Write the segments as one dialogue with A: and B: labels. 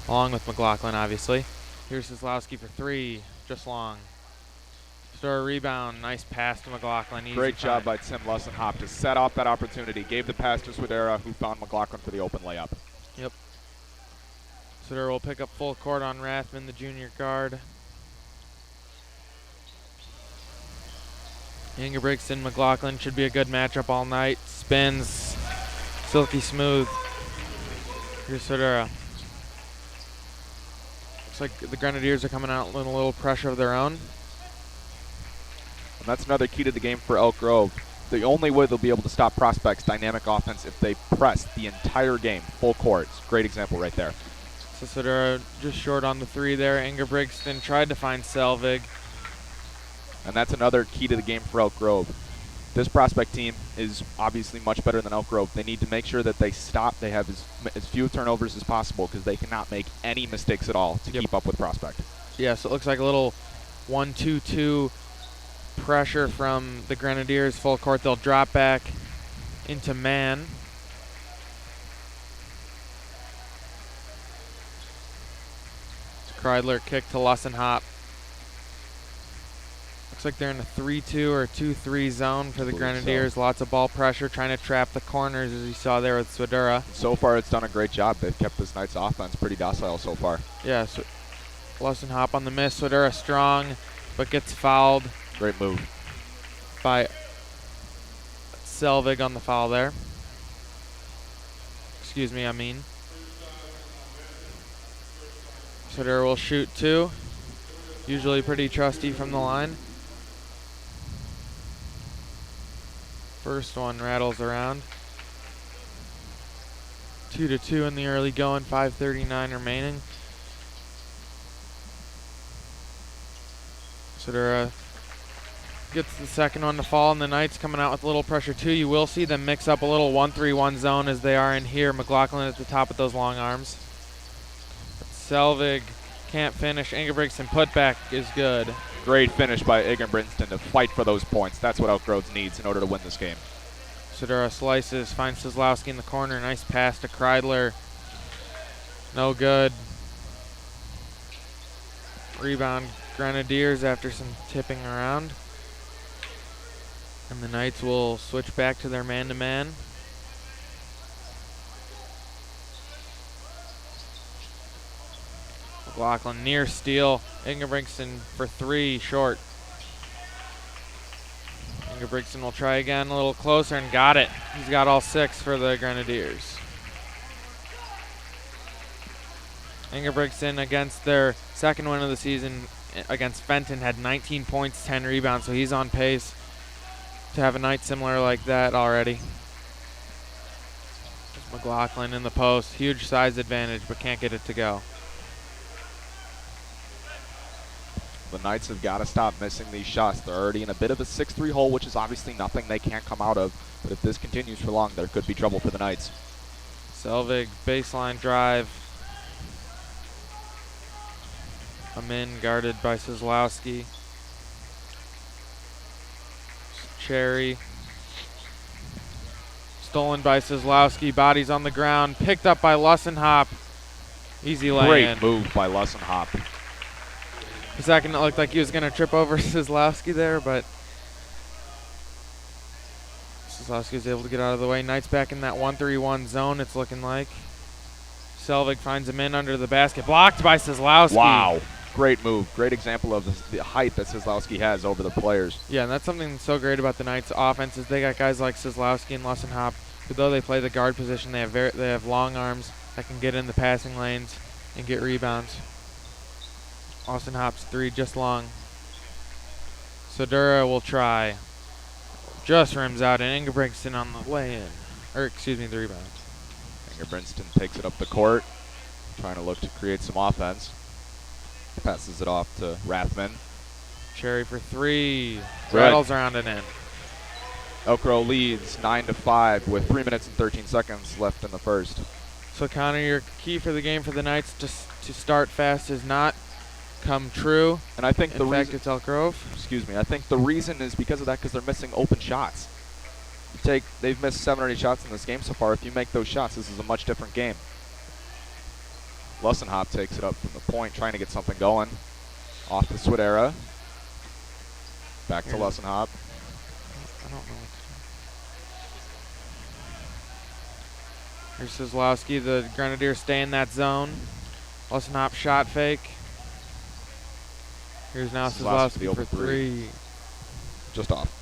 A: along with McLaughlin, obviously. Here's Kozlowski for 3, just long. Store rebound, nice pass to McLaughlin. Easy
B: Great job
A: find.
B: by Tim Lussenhop to set off that opportunity. Gave the pass to Swidera, who found McLaughlin for the open layup.
A: Yep. Swidera will pick up full court on Rathman, the junior guard. Ingebrigtsen, McLaughlin should be a good matchup all night. Spins, silky smooth. Here's Swidera. Looks like the Grenadiers are coming out with a little pressure of their own.
B: And that's another key to the game for Elk Grove. The only way they'll be able to stop Prospect's dynamic offense if they press the entire game, full court. Great example right there.
A: So Swidera just short on the 3 there. Ingebrigtsen tried to find Selvig.
B: And that's another key to the game for Elk Grove. This Prospect team is obviously much better than Elk Grove. They need to make sure that they stop. They have as few turnovers as possible because they cannot make any mistakes at all to keep up with Prospect.
A: Yeah, so it looks like a little 1-2-2 pressure from the Grenadiers. Full court, they'll drop back into man. Kreidler kick to Lussenhop. Looks like they're in a 3-2 or 2-3 zone for the Grenadiers. So. Lots of ball pressure, trying to trap the corners, as you saw there with Swidera.
B: So far, it's done a great job. They've kept this Knights offense pretty docile so far.
A: Yeah, so Lussenhop on the miss. Swidera strong, but gets fouled.
B: Great move
A: by Selvig on the foul there. Excuse me, I mean. Swidera will shoot 2. Usually pretty trusty from the line. First one rattles around. 2-2 in the early going, 5:39 remaining. Swidera gets the second one to fall, and the Knights coming out with a little pressure too. You will see them mix up a little 1-3-1 zone as they are in here. McLaughlin at the top with those long arms. But Selvig can't finish. Ingebrigtsen putback is good.
B: Great finish by Ingebrigtsen to fight for those points. That's what Elk Grove needs in order to win this game.
A: Swidera slices, finds Kozlowski in the corner. Nice pass to Kreidler. No good. Rebound Grenadiers after some tipping around. And the Knights will switch back to their man-to-man. McLaughlin near steal. Ingebrigtsen for 3, short. Ingebrigtsen will try again, a little closer, and got it. He's got all 6 for the Grenadiers. Ingebrigtsen, against their second win of the season against Fenton, had 19 points, 10 rebounds, so he's on pace to have a night similar like that already. McLaughlin in the post, huge size advantage, but can't get it to go.
B: The Knights have got to stop missing these shots. They're already in a bit of a 6-3 hole, which is obviously nothing they can't come out of. But if this continues for long, there could be trouble for the Knights.
A: Selvig, baseline drive. Amin guarded by Kozlowski. Cherry. Stolen by Kozlowski. Bodies on the ground. Picked up by Lussenhop. Easy lay-in.
B: Great move by Lussenhop.
A: For a second, it looked like he was going to trip over Kozlowski there, but Kozlowski was able to get out of the way. Knights back in that 1-3-1 zone, it's looking like. Selvig finds him in under the basket. Blocked by Kozlowski.
B: Wow. Great move. Great example of the height that Kozlowski has over the players.
A: Yeah, and that's something that's so great about the Knights' offense is they got guys like Kozlowski and Lussenhop, who though they play the guard position, they have long arms that can get in the passing lanes and get rebounds. Lussenhop's 3 just long. Swidera will try. Just rims out, and Ingebrigtsen on the lay-in. Or, excuse me, the rebound.
B: Ingebrigtsen takes it up the court, trying to look to create some offense. Passes it off to Rathman.
A: Cherry for 3. Rattles around and in.
B: Elk Grove leads 9-5 with 3 minutes and 13 seconds left in the first.
A: So, Connor, your key for the game for the Knights just to start fast is not come true.
B: And I think
A: in fact, it's Elk Grove.
B: Excuse me. I think the reason is because of that, because they're missing open shots. They've missed 7 or 8 shots in this game so far. If you make those shots, this is a much different game. Lussenhop takes it up from the point, trying to get something going. Off to Swidera. Back to Lussenhop.
A: I don't know. Here's Kozlowski. The Grenadiers stay in that zone. Lussenhop shot fake. Here's now Kozlowski for three.
B: Just off.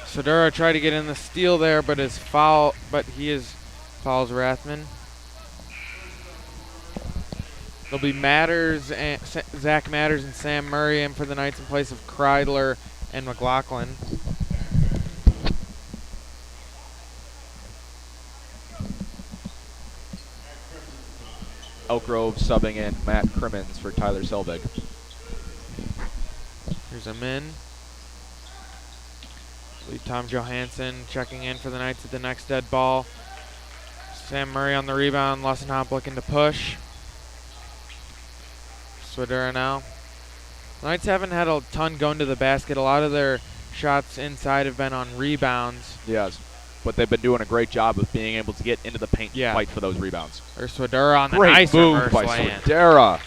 A: Swidera tried to get in the steal there, but fouls Rathman. There'll be Zach Matters and Sam Murray in for the Knights in place of Kreidler and McLaughlin.
B: Elk Grove subbing in Matt Crimmins for Tyler Selvig.
A: Here's a min. Tom Johansson checking in for the Knights at the next dead ball. Sam Murray on the rebound. Lussenhop looking to push. Swidera now. The Knights haven't had a ton going to the basket. A lot of their shots inside have been on rebounds.
B: Yes, but they've been doing a great job of being able to get into the paint and fight for those rebounds.
A: There's Swidera on the
B: great
A: nice
B: move
A: reverse
B: by
A: lay-in.
B: Swidera.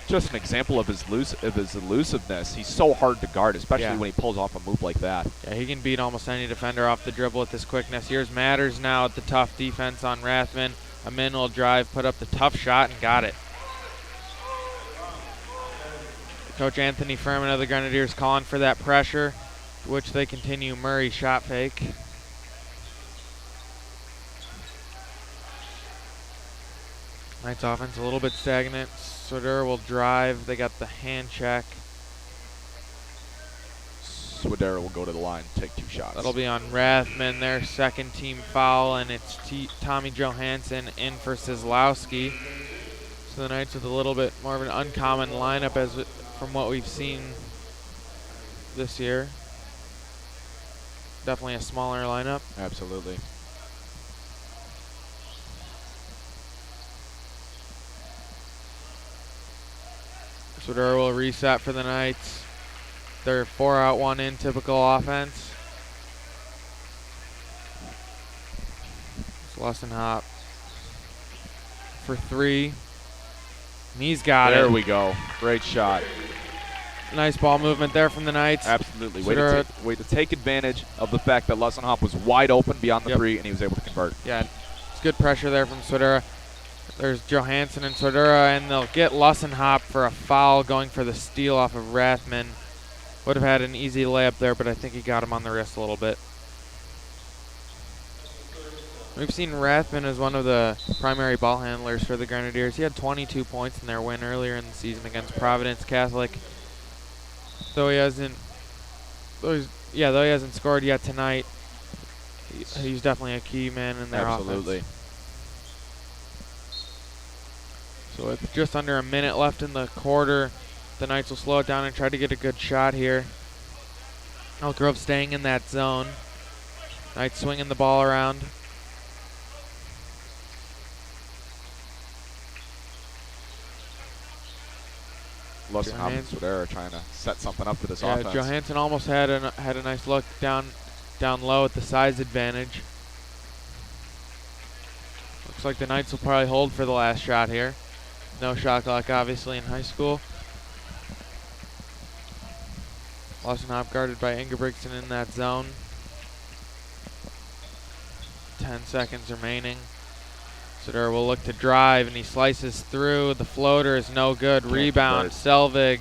B: Just an example of his elusiveness. He's so hard to guard, especially when he pulls off a move like that.
A: Yeah, he can beat almost any defender off the dribble with his quickness. Here's Matters now at the tough defense on Rathman. Amin will drive, put up the tough shot, and got it. Coach Anthony Furman of the Grenadiers calling for that pressure, which they continue. Murray shot fake. Knights offense a little bit stagnant. Swidera will drive. They got the hand check.
B: Swidera will go to the line, take 2 shots.
A: That'll be on Rathman, their second team foul, and it's Tommy Johansson in for Kozlowski. So the Knights with a little bit more of an uncommon lineup from what we've seen this year. Definitely a smaller lineup.
B: Absolutely.
A: Swidera will reset for the Knights. They're 4 out, 1 in, typical offense. It's Lussenhop for 3. And he's got it.
B: There we go. Great shot.
A: Nice ball movement there from the Knights.
B: Absolutely. Way to take advantage of the fact that Lussenhop was wide open beyond the 3, and he was able to convert.
A: Yeah, it's good pressure there from Swidera. There's Johansson and Swidera, and they'll get Lussenhop for a foul going for the steal off of Rathman. Would have had an easy layup there, but I think he got him on the wrist a little bit. We've seen Rathman as one of the primary ball handlers for the Grenadiers. He had 22 points in their win earlier in the season against Providence Catholic. Though he hasn't scored yet tonight, he's definitely a key man in their offense. So with just under a minute left in the quarter, the Knights will slow it down and try to get a good shot here. Elk Grove staying in that zone. Knights swinging the ball around.
B: Lussenhop and Swidera trying to set something up for this offense.
A: Johansson almost had a nice look down low at the size advantage. Looks like the Knights will probably hold for the last shot here. No shot clock, obviously, in high school. Lussenhop guarded by Ingebrigtsen in that zone. 10 seconds remaining. Swidera will look to drive, and he slices through. The floater is no good. Rebound, Selvig.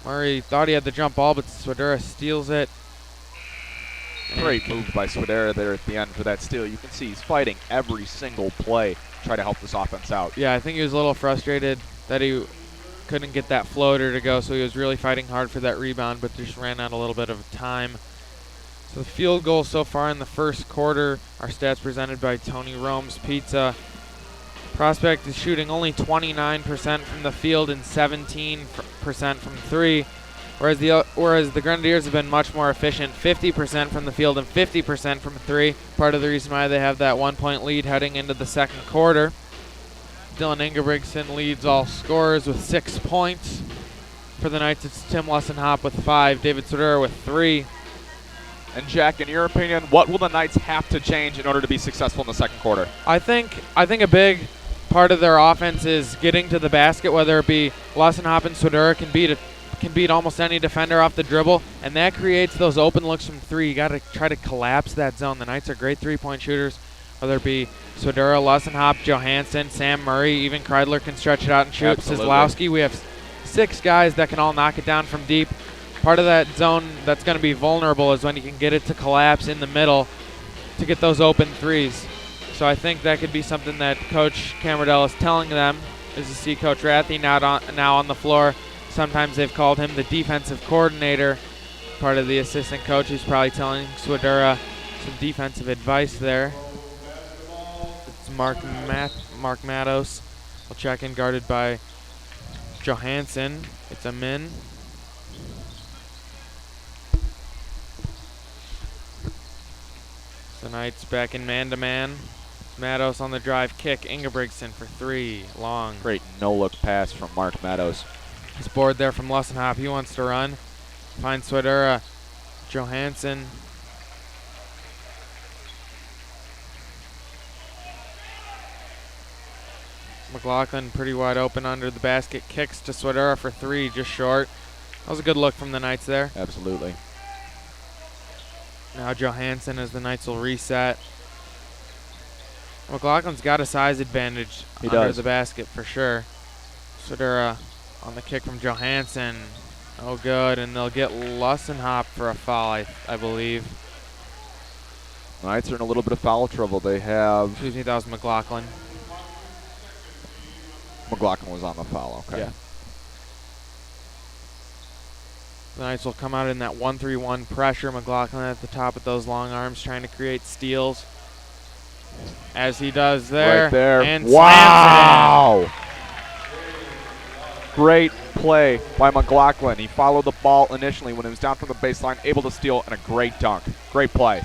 A: Murray thought he had the jump ball, but Swidera steals it.
B: Great move by Swidera there at the end for that steal. You can see he's fighting every single play to try to help this offense out.
A: Yeah, I think he was a little frustrated that he couldn't get that floater to go, so he was really fighting hard for that rebound, but just ran out a little bit of time. So the field goals so far in the first quarter are stats presented by Tony Rome's Pizza. Prospect is shooting only 29% from the field and 17% from 3, whereas the Grenadiers have been much more efficient, 50% from the field and 50% from 3. Part of the reason why they have that 1-point lead heading into the second quarter. Dylan Ingebrigtsen leads all scorers with 6 points. For the Knights, it's Tim Lussenhop with 5, David Swidera with 3.
B: And Jack, in your opinion, what will the Knights have to change in order to be successful in the second quarter?
A: I think a big part of their offense is getting to the basket, whether it be Lussenhop and Swidera can beat almost any defender off the dribble, and that creates those open looks from three. You got to try to collapse that zone. The Knights are great three-point shooters, whether it be Swidera, Lussenhop, Johansson, Sam Murray, even Kreidler can stretch it out and shoot.
B: Absolutely.
A: Sislowski, we have 6 guys that can all knock it down from deep. Part of that zone that's going to be vulnerable is when you can get it to collapse in the middle to get those open threes. So I think that could be something that Coach Camardell is telling them, is to see Coach Rathie now on the floor. Sometimes they've called him the defensive coordinator, part of the assistant coach who's probably telling Swidera some defensive advice there. It's Mark Matos. Will check in, guarded by Johansson. It's a min. The Knights back in man-to-man. Matos on the drive kick. Ingebrigtsen for 3. Long.
B: Great no-look pass from Mark Matos.
A: His board there from Lussenhop. He wants to run. Finds Swidera. Johansson. McLaughlin pretty wide open under the basket. Kicks to Swidera for 3, just short. That was a good look from the Knights there.
B: Absolutely.
A: Now Johansson as the Knights will reset. McLaughlin's got a size advantage under the basket for sure. Swidera on the kick from Johansson. Oh, good, and they'll get Lussenhop for a foul, I believe.
B: The Knights are in a little bit of foul trouble. They have...
A: Excuse me, that was McLaughlin.
B: McLaughlin was on the foul, okay.
A: Yeah. The Knights will come out in that 1-3-1 pressure. McLaughlin at the top with those long arms trying to create steals. As he does there.
B: Right there.
A: And
B: wow! Great play by McLaughlin. He followed the ball initially when it was down from the baseline, able to steal, and a great dunk. Great play.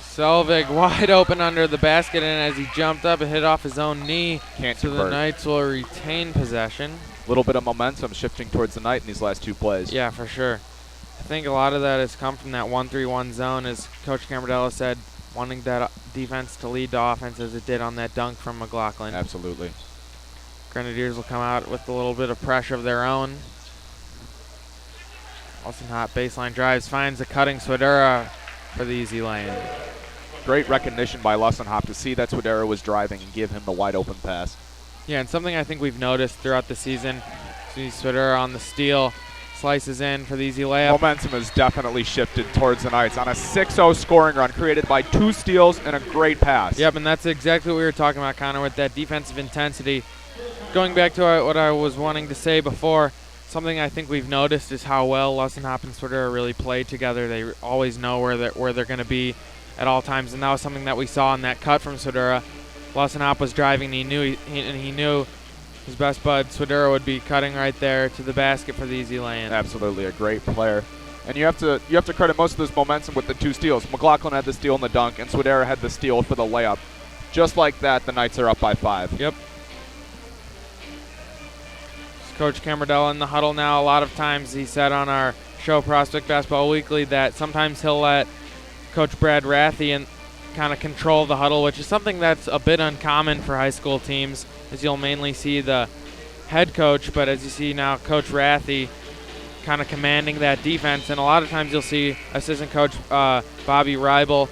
A: Selvig wide open under the basket, and as he jumped up, it hit off his own knee.
B: Can't
A: so
B: convert.
A: The Knights will retain possession.
B: A little bit of momentum shifting towards the Knight in these last 2 plays.
A: Yeah, for sure. I think a lot of that has come from that 1-3-1 zone, as Coach Camardella said, wanting that defense to lead to offense as it did on that dunk from McLaughlin.
B: Absolutely.
A: Grenadiers will come out with a little bit of pressure of their own. Lussenhop baseline drives, finds a cutting Swidera for the easy lane.
B: Great recognition by Lussenhop to see that Swidera was driving and give him the wide open pass.
A: Yeah, and something I think we've noticed throughout the season, see Swidera on the steal, slices in for the easy layup.
B: Momentum has definitely shifted towards the Knights on a 6-0 scoring run created by 2 steals and a great pass.
A: Yep, and that's exactly what we were talking about, Connor, with that defensive intensity. Going back to what I was wanting to say before, something I think we've noticed is how well Lussenhop and Swidera really play together. They always know where they're going to be at all times, and that was something that we saw in that cut from Swidera. Lussenhop was driving, and he knew his best bud Swidera would be cutting right there to the basket for the easy lay-in.
B: Absolutely, a great player. And you have to credit most of this momentum with the 2 steals. McLaughlin had the steal and the dunk, and Swidera had the steal for the layup. Just like that, the Knights are up by 5.
A: Yep. Coach Camardella in the huddle now. A lot of times he said on our show Prospect Basketball Weekly that sometimes he'll let Coach Brad Rathie and kind of control the huddle, which is something that's a bit uncommon for high school teams, as you'll mainly see the head coach, but as you see now, Coach Rathie kind of commanding that defense, and a lot of times you'll see assistant coach Bobby Reibel.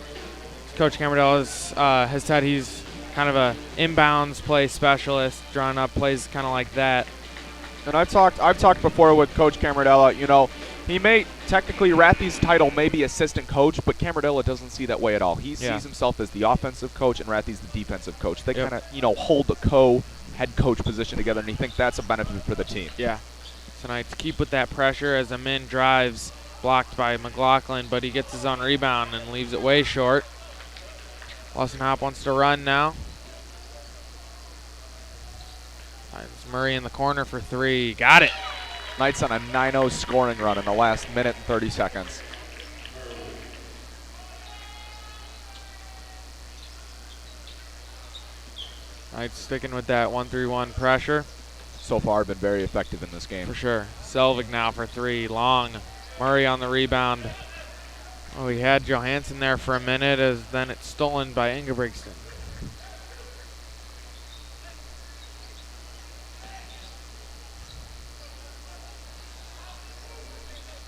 A: Coach Camardella has said he's kind of a inbounds play specialist, drawing up plays kind of like that.
B: And I've talked before with Coach Camardella. You know, he may technically Rathie's title may be assistant coach, but Camardella doesn't see that way at all. He sees himself as the offensive coach, and Rathie's the defensive coach. They kind of hold the co-head coach position together, and he thinks that's a benefit for the team.
A: Yeah. Tonight to keep with that pressure as Amin drives, blocked by McLaughlin, but he gets his own rebound and leaves it way short. Lussenhop wants to run now. Finds Murray in the corner for 3. Got it.
B: Knights on a 9-0 scoring run in the last minute and 30 seconds.
A: Knights sticking with that 1-3-1 pressure.
B: So far been very effective in this game.
A: For sure. Selvig now for 3. Long. Murray on the rebound. Oh, we had Johansson there for a minute, as then it's stolen by Ingebrigtsen.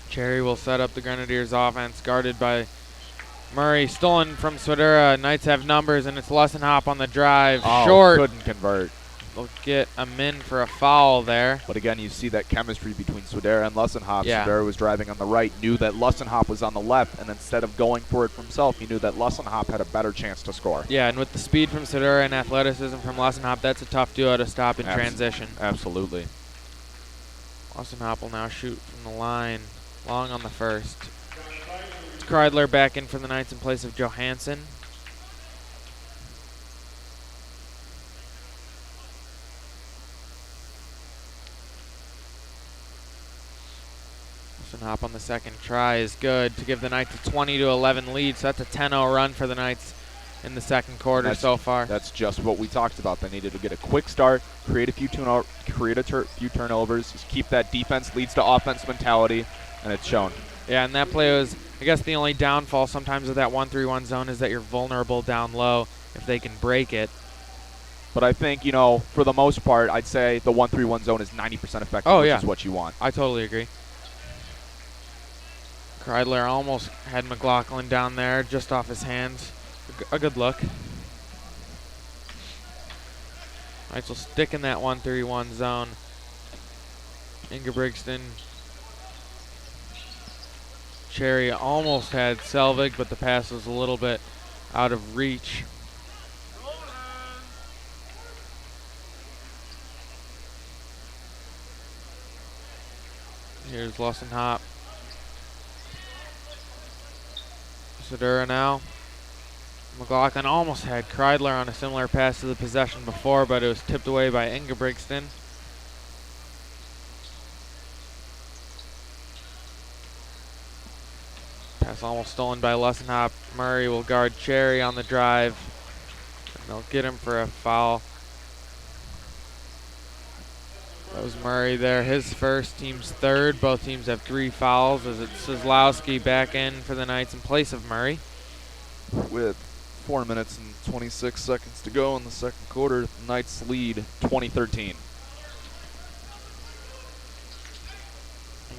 A: Cherry will set up the Grenadiers offense, guarded by Murray. Stolen from Swidera. Knights have numbers, and it's Lussenhop on the drive.
B: Oh,
A: Short.
B: couldn't convert.
A: They'll get a min for a foul there.
B: But again, you see that chemistry between Swidera and Lussenhop.
A: Yeah.
B: Swidera was driving on the right, knew that Lussenhop was on the left, and instead of going for it for himself, he knew that Lussenhop had a better chance to score.
A: Yeah, and with the speed from Swidera and athleticism from Lussenhop, that's a tough duo to stop in transition.
B: Absolutely.
A: Lussenhop will now shoot from the line, long on the first. It's Kreidler back in for the Knights in place of Johansson. Lussenhop on the second try is good to give the Knights a 20-11 lead, so that's a 10-0 run for the Knights in the second quarter so far.
B: That's just what we talked about. They needed to get a quick start, create a few turnovers, just keep that defense leads to offense mentality, and it's shown.
A: Yeah, and that play was, I guess, the only downfall sometimes of that 1-3-1 zone is that you're vulnerable down low if they can break it.
B: But I think, for the most part, I'd say the 1-3-1 zone is 90% effective, which is what you want.
A: I totally agree. Kreidler almost had McLaughlin down there, just off his hands. A good look. Knights will stick in that 1-3-1 zone. Ingebrigtsen. Cherry almost had Selvig, but the pass was a little bit out of reach. Here's Lussenhop. Swidera now. McLaughlin almost had Kreidler on a similar pass to the possession before, but it was tipped away by Ingebrigtsen. Pass almost stolen by Lussenhop. Murray will guard Cherry on the drive, and they'll get him for a foul. That was Murray there, his first, team's third. Both teams have 3 fouls, as it's Kozlowski back in for the Knights in place of Murray.
B: With 4 minutes and 26 seconds to go in the second quarter, the Knights lead 20-13.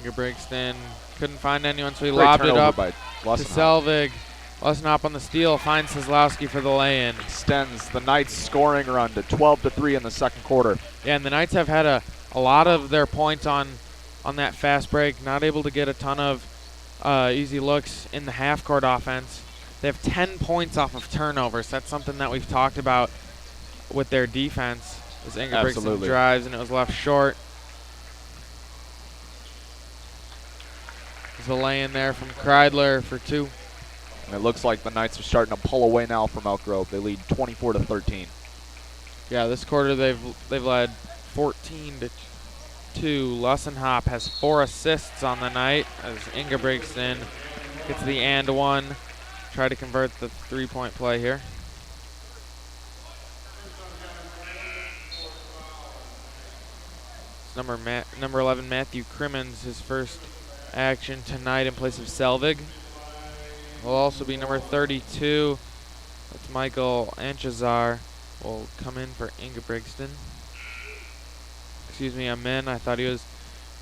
A: Ingebrigtsen couldn't find anyone, so he
B: Great
A: lobbed it up
B: by
A: to Selvig. Lussenhop on the steal, finds Kozlowski for the lay-in.
B: Extends the Knights' scoring run to 12-3 in the second quarter.
A: Yeah, and the Knights have had a lot of their points on that fast break, not able to get a ton of easy looks in the half-court offense. They have 10 points off of turnovers. That's something that we've talked about with their defense. As Ingebrigtsen drives and it was left short. There's a lay-in there from Kreidler for 2.
B: And it looks like the Knights are starting to pull away now from Elk Grove. They lead 24-13.
A: Yeah, this quarter they've led 14-2. Lussenhop has 4 assists on the night as Ingebrigtsen gets the and one. Try to convert the 3-point play here. It's number 11, Matthew Crimmins, his first action tonight in place of Selvig. Will also be number 32. That's Michael Anchazar. Will come in for Ingebrigtsen. Excuse me, I'm in. I thought he was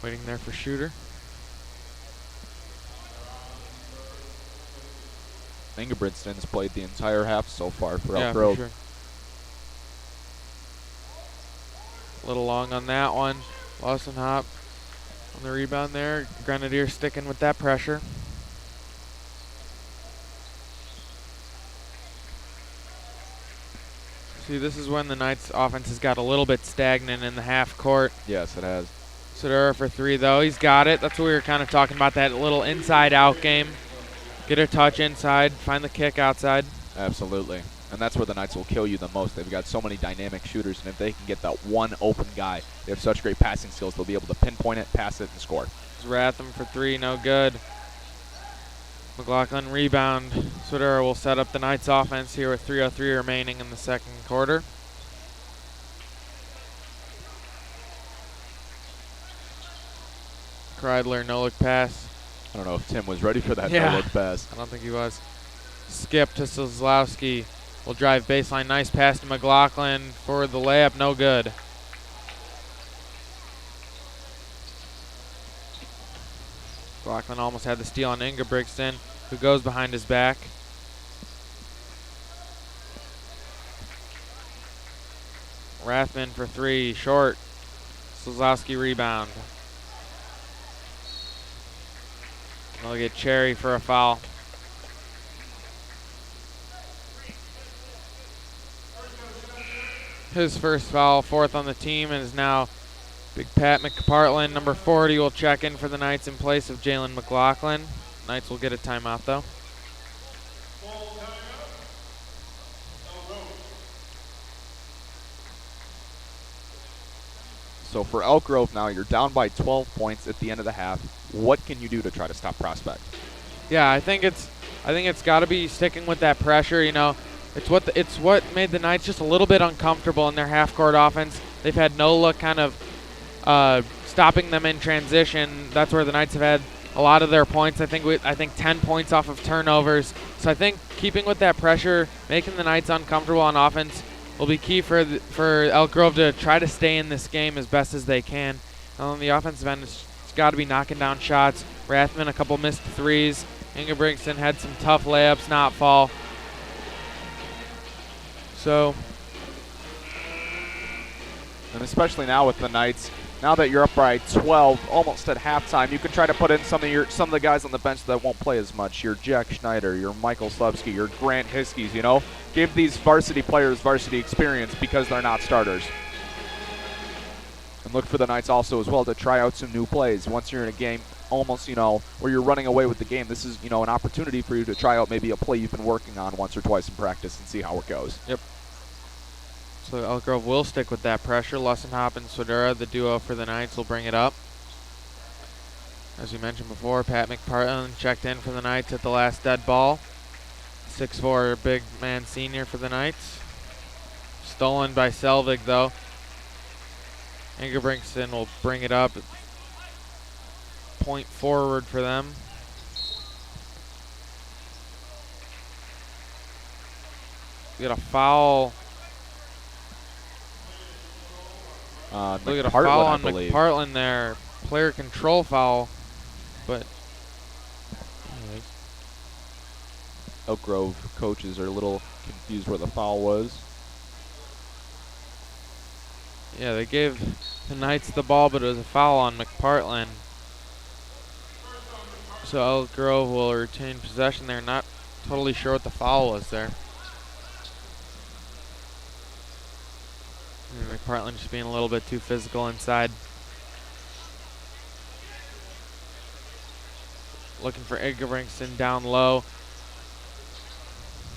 A: waiting there for Shooter.
B: Ingebrigtsen's played the entire half so far for Elk Grove.
A: For sure. A little long on that one. Lussenhop on the rebound there. Grenadiers sticking with that pressure. See, this is when the Knights' offense has got a little bit stagnant in the half court.
B: Yes, it has.
A: Swidera for 3, though. He's got it. That's what we were kind of talking about, that little inside-out game. Get a touch inside, find the kick outside.
B: Absolutely. And that's where the Knights will kill you the most. They've got so many dynamic shooters, and if they can get that one open guy, they have such great passing skills, they'll be able to pinpoint it, pass it, and score.
A: Ratham for 3, no good. McLaughlin rebound. Swidera will set up the Knights offense here with 3:03 remaining in the second quarter. Kreidler, no look pass.
B: I don't know if Tim was ready for that
A: Yeah.
B: no-look pass.
A: I don't think he was. Skip to Kozlowski. Will drive baseline. Nice pass to McLaughlin for the layup. No good. McLaughlin almost had the steal on Ingebrigtsen, who goes behind his back. Rathman for three. Short. Kozlowski rebound. They'll get Cherry for a foul. His first foul, fourth on the team, and is now Big Pat McPartland, number 40, will check in for the Knights in place of Jalen McLaughlin. Knights will get a timeout, though.
B: So for Elk Grove now, you're down by 12 points at the end of the half. What can you do to try to stop Prospect?
A: Yeah, I think it's got to be sticking with that pressure. You know, it's what made the Knights just a little bit uncomfortable in their half-court offense. They've had no look kind of stopping them in transition. That's where the Knights have had a lot of their points. I think 10 points off of turnovers. So I think keeping with that pressure, making the Knights uncomfortable on offense, will be key for Elk Grove to try to stay in this game as best as they can. And on the offensive end, it's got to be knocking down shots. Rathman, a couple missed threes. Ingebrigtsen had some tough layups not fall. So,
B: And especially now with the Knights, now that you're up by 12, almost at halftime, you can try to put in some of the guys on the bench that won't play as much. Your Jack Schneider, your Michael Slubsky, your Grant Hiskies, you know? Give these varsity players varsity experience because they're not starters. And look for the Knights also as well to try out some new plays. Once you're in a game almost, you know, where you're running away with the game, this is, you know, an opportunity for you to try out maybe a play you've been working on once or twice in practice and see how it goes.
A: yep. So Elk Grove will stick with that pressure. Lussenhop and Swedera, the duo for the Knights, will bring it up. As we mentioned before, Pat McPartland checked in for the Knights at the last dead ball. 6'4" big man senior for the Knights. Stolen by Selvig, though. Ingebrigtsen will bring it up. Point forward for them. We got a foul. Look at a foul on McPartland there. Player control foul. But anyways.
B: Elk Grove coaches are a little confused where the foul was.
A: Yeah, they gave the Knights the ball, but it was a foul on McPartland. So Elk Grove will retain possession there. Not totally sure what the foul was there. And McPartland just being a little bit too physical inside. Looking for Ingebrigtsen down low.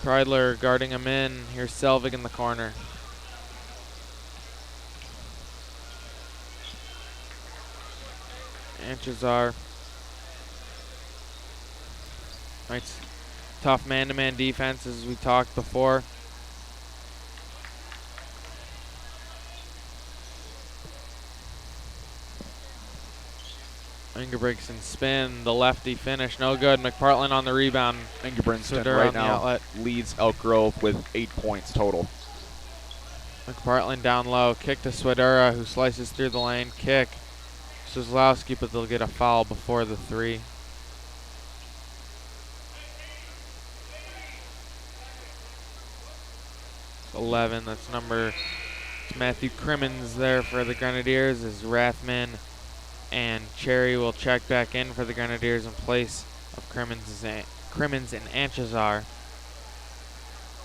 A: Kreidler guarding him in. Here's Selvig in the corner. Anchazar. Knights tough man-to-man defense as we talked before. Ingebrigtsen spin, the lefty finish, no good. McPartland on the rebound.
B: Ingebrigtsen
A: Swedera
B: right
A: on the
B: now
A: outlet.
B: leads Elk Grove with 8 points total.
A: McPartland down low, kick to Swedera, who slices through the lane. Kick. Kozlowski, but they'll get a foul before the three. It's 11, that's number Matthew Crimmins there for the Grenadiers as Rathman and Cherry will check back in for the Grenadiers in place of Crimmins and Anchazar.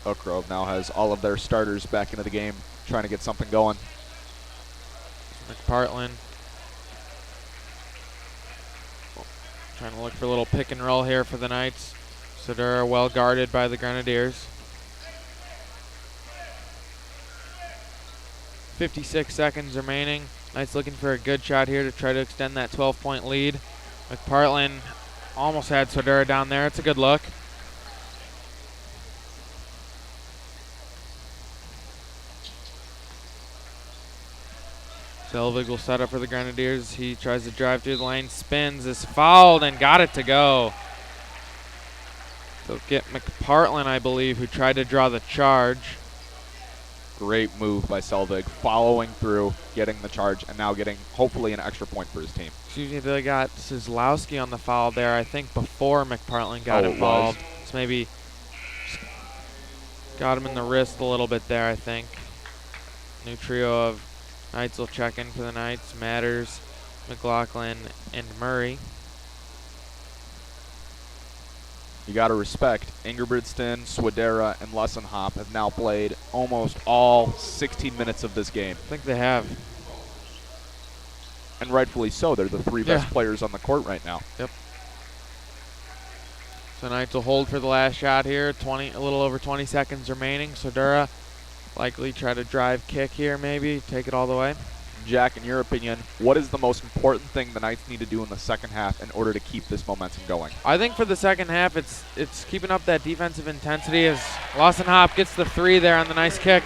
B: Elk Grove now has all of their starters back into the game, trying to get something going.
A: McPartland trying to look for a little pick and roll here for the Knights. Swedera well guarded by the Grenadiers. 56 seconds remaining. Knights looking for a good shot here to try to extend that 12-point lead. McPartland almost had Swedera down there. It's a good look. Selvig will set up for the Grenadiers. He tries to drive through the lane, spins, is fouled, and got it to go. So get McPartland, I believe, who tried to draw the charge.
B: Great move by Selvig, following through, getting the charge, and now getting hopefully an extra point for his team.
A: Excuse me, they got Szlowski on the foul there, I think, before McPartland got involved. So maybe got him in the wrist a little bit there, I think. New trio of Knights will check in for the Knights. Matters, McLaughlin, and Murray.
B: You got to respect Ingebrigtsen, Swidera, and Lessenhop have now played almost all 16 minutes of this game.
A: I think they have.
B: And rightfully so. They're the three best players on the court right now.
A: Yep. So Knights will hold for the last shot here. A little over 20 seconds remaining. Swidera likely try to drive kick here, maybe take it all the way.
B: Jack, in your opinion, what is the most important thing the Knights need to do in the second half in order to keep this momentum going?
A: I think for the second half, it's keeping up that defensive intensity as Lessenhop gets the three there on the nice kick.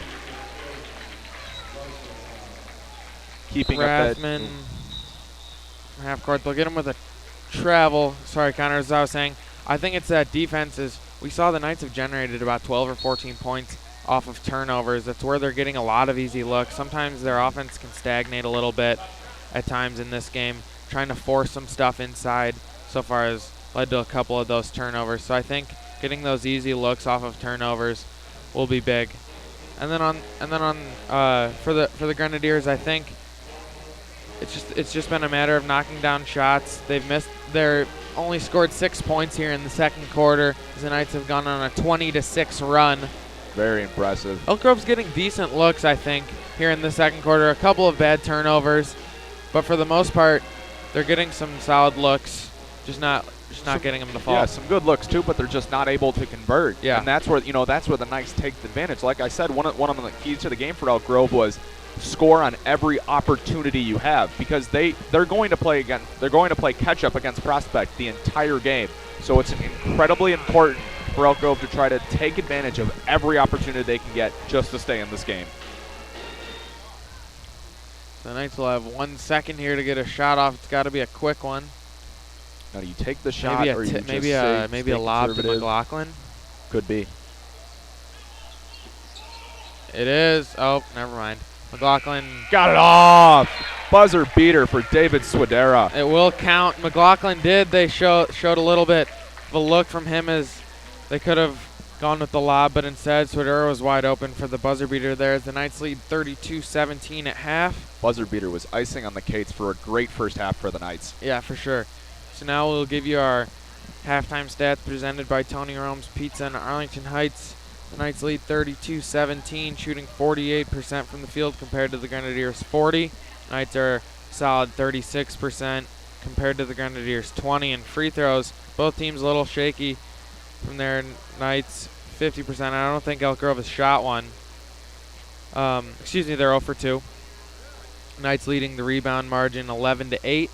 B: Keeping
A: Rathman,
B: up that
A: half court. They'll get him with a travel. Sorry, Connor, as I was saying, I think it's that defense is, we saw the Knights have generated about 12 or 14 points off of turnovers. That's where they're getting a lot of easy looks. Sometimes their offense can stagnate a little bit at times in this game. Trying to force some stuff inside so far has led to a couple of those turnovers. So I think getting those easy looks off of turnovers will be big. And then for the Grenadiers, I think it's just been a matter of knocking down shots. They're only scored 6 points here in the second quarter as the Knights have gone on a 20-6 run.
B: Very impressive.
A: Elk Grove's getting decent looks, I think, here in the second quarter. A couple of bad turnovers, but for the most part, they're getting some solid looks. Just not getting them to fall.
B: Yeah, some good looks too, but they're just not able to convert.
A: Yeah,
B: and that's where the Knights take the advantage. Like I said, one of the keys to the game for Elk Grove was score on every opportunity you have, because they're going to play catch up against Prospect the entire game. So it's incredibly important for Elk Grove to try to take advantage of every opportunity they can get just to stay in this game.
A: The Knights will have 1 second here to get a shot off. It's got to be a quick one.
B: Now, do you take the shot,
A: maybe
B: or you
A: maybe a lob to McLaughlin?
B: Could be.
A: It is. Oh, never mind. McLaughlin
B: got it off. Buzzer beater for David Swidera.
A: It will count. McLaughlin did. They showed a little bit of a look from him as they could have gone with the lob, but instead Swidera was wide open for the buzzer beater there. The Knights lead 32-17 at half.
B: Buzzer beater was icing on the cakes for a great first half for the Knights.
A: Yeah, for sure. So now we'll give you our halftime stats presented by Tony Rome's Pizza in Arlington Heights. The Knights lead 32-17, shooting 48% from the field compared to the Grenadiers' 40. Knights are solid 36% compared to the Grenadiers' 20. And free throws, both teams a little shaky from their Knights, 50%. I don't think Elk Grove has shot one. They're 0 for 2. Knights leading the rebound margin 11-8.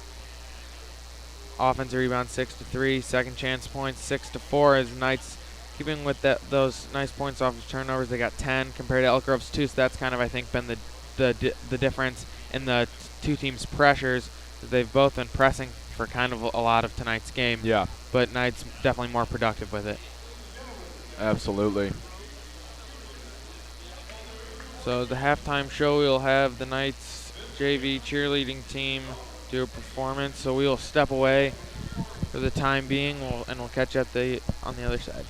A: Offensive rebound 6-3. Second chance points 6-4 as Knights keeping with those nice points off of turnovers. They got 10 compared to Elk Grove's 2. So that's kind of, I think, been the difference in the two teams' pressures. They've both been pressing for kind of a lot of tonight's game.
B: Yeah.
A: But Knights definitely more productive with it.
B: Absolutely.
A: So the halftime show, we'll have the Knights JV cheerleading team do a performance. So we will step away for the time being, and we'll catch you on the other side.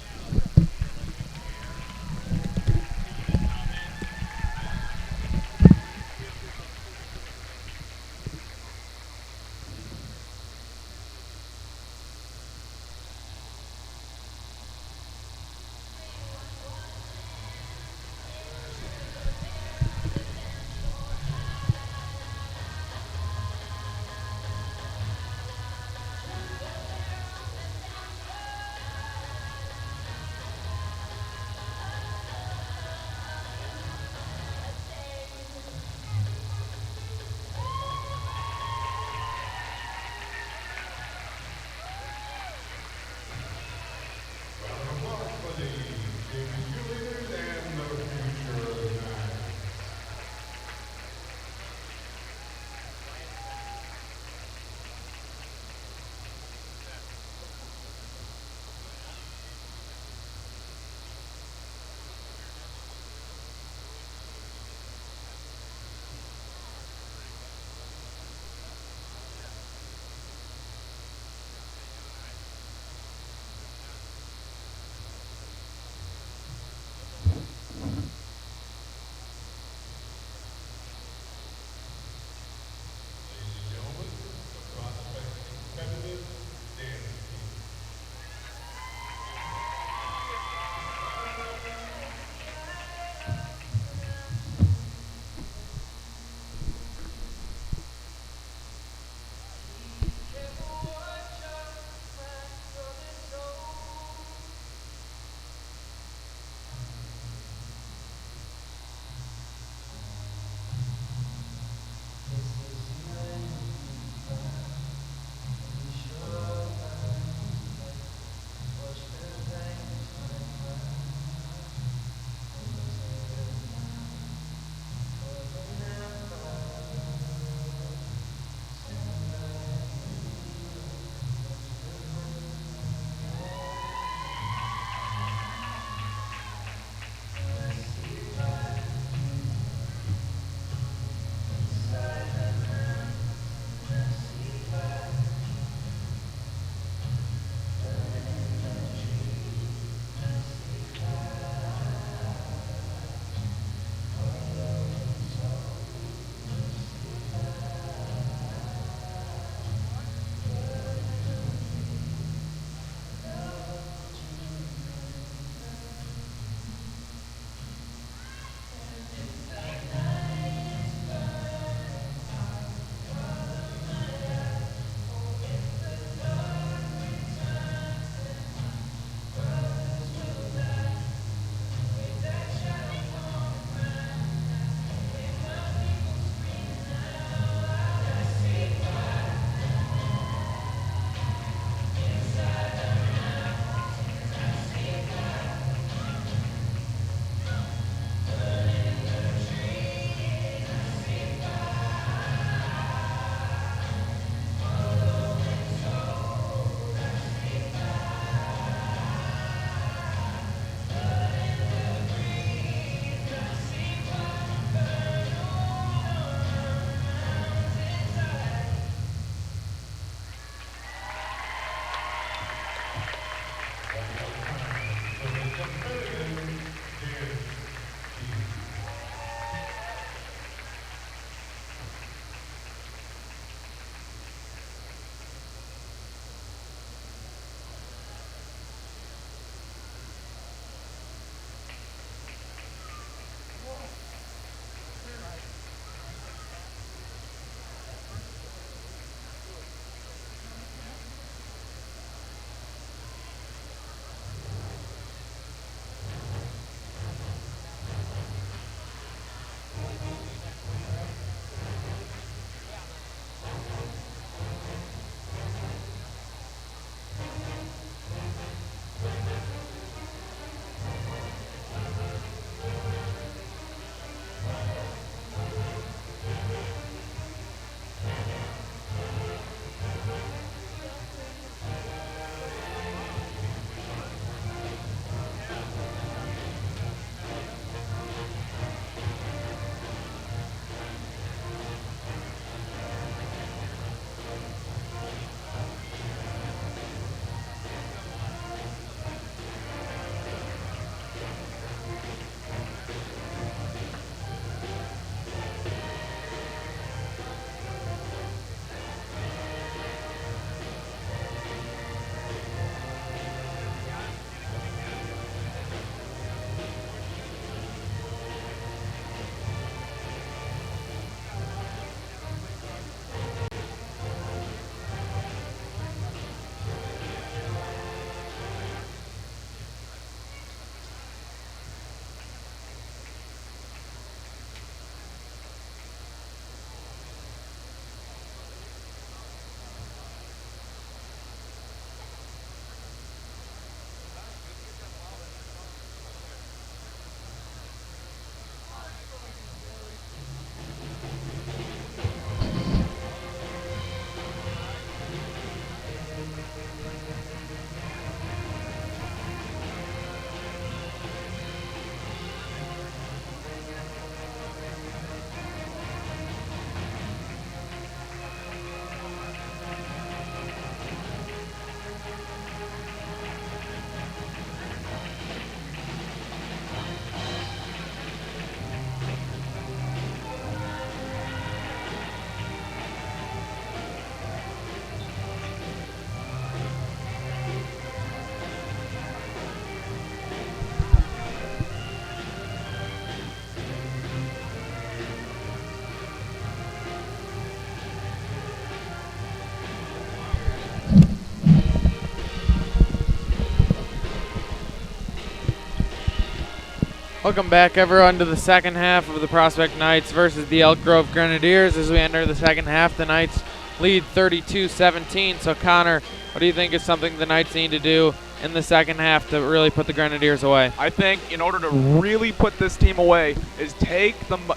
A: Welcome back, everyone, to the second half of the Prospect Knights versus the Elk Grove Grenadiers. As we enter the second half, the Knights lead 32-17. So, Connor, what do you think is something the Knights need to do in the second half to really put the Grenadiers away?
B: I think in order to really put this team away is take what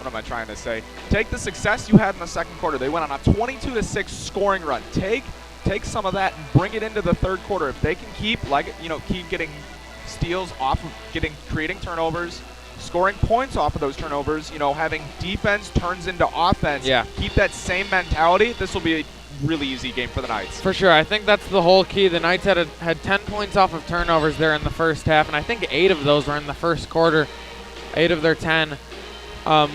B: am I trying to say? Take the success you had in the second quarter. They went on a 22-6 scoring run. Take some of that and bring it into the third quarter. If they can keep getting steals off of creating turnovers, scoring points off of those turnovers, having defense turns into offense.
A: Yeah.
B: Keep that same mentality. This will be a really easy game for the Knights.
A: For sure. I think that's the whole key. The Knights had 10 points off of turnovers there in the first half, and I think 8 of those were in the first quarter, 8 of their 10,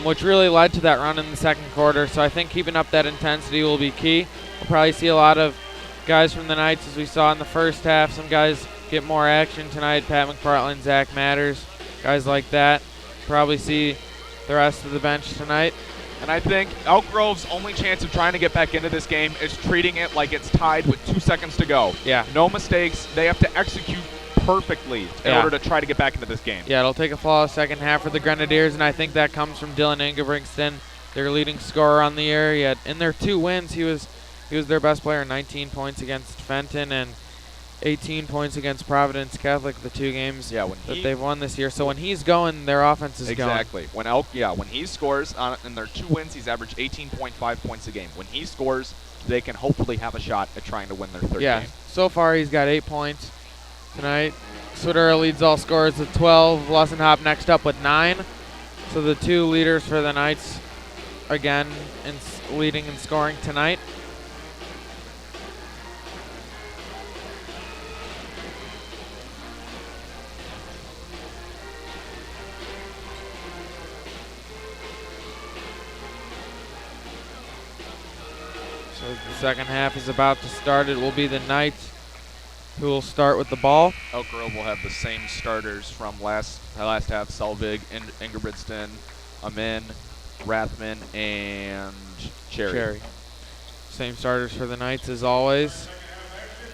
A: which really led to that run in the second quarter. So I think keeping up that intensity will be key. We'll probably see a lot of guys from the Knights as we saw in the first half. Some guys get more action tonight. Pat McPartland, Zach Matters, guys like that. Probably see the rest of the bench tonight.
B: And I think Elk Grove's only chance of trying to get back into this game is treating it like it's tied with 2 seconds to go.
A: Yeah.
B: No mistakes. They have to execute perfectly in order to try to get back into this game.
A: Yeah, it'll take a flawless second half for the Grenadiers, and I think that comes from Dylan Ingebrigtsen, their leading scorer on the year. Yet in their 2 wins, he was their best player, 19 points against Fenton and 18 points against Providence Catholic, the 2 games that they've won this year. So when he's going, their offense is going.
B: Exactly. When he scores in their 2 wins, he's averaged 18.5 points a game. When he scores, they can hopefully have a shot at trying to win their third game.
A: Yeah, so far he's got 8 points tonight. Swidera leads all scorers with 12. Lussenhop next up with 9. So the 2 leaders for the Knights, again, leading in scoring tonight. So the second half is about to start. It will be the Knights who will start with the ball.
B: Elk Grove will have the same starters from last half: Selvig, Ingebrigtsen, Amin, Rathman, and Cherry.
A: Same starters for the Knights as always.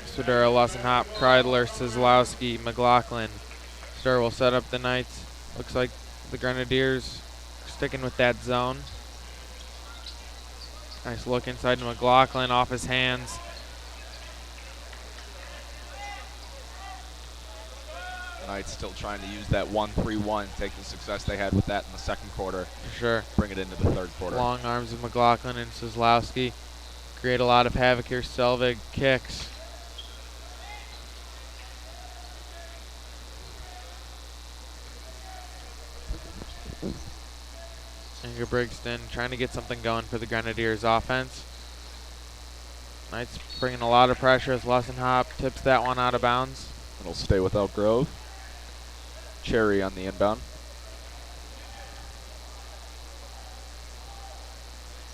A: Swidera, Lussenhop, Kreidler, Sizlowski, McLaughlin. Swidera will set up the Knights. Looks like the Grenadiers are sticking with that zone. Nice look inside to McLaughlin, off his hands.
B: Knights still trying to use that 1-3-1, take the success they had with that in the second quarter.
A: For sure.
B: Bring it into the third quarter.
A: Long arms of McLaughlin and Sizlowski create a lot of havoc here. Selvig kicks. Ingebrigtsen trying to get something going for the Grenadiers offense. Knights bringing a lot of pressure as Lussenhop tips that one out of bounds.
B: It'll stay with Elk Grove. Cherry on the inbound.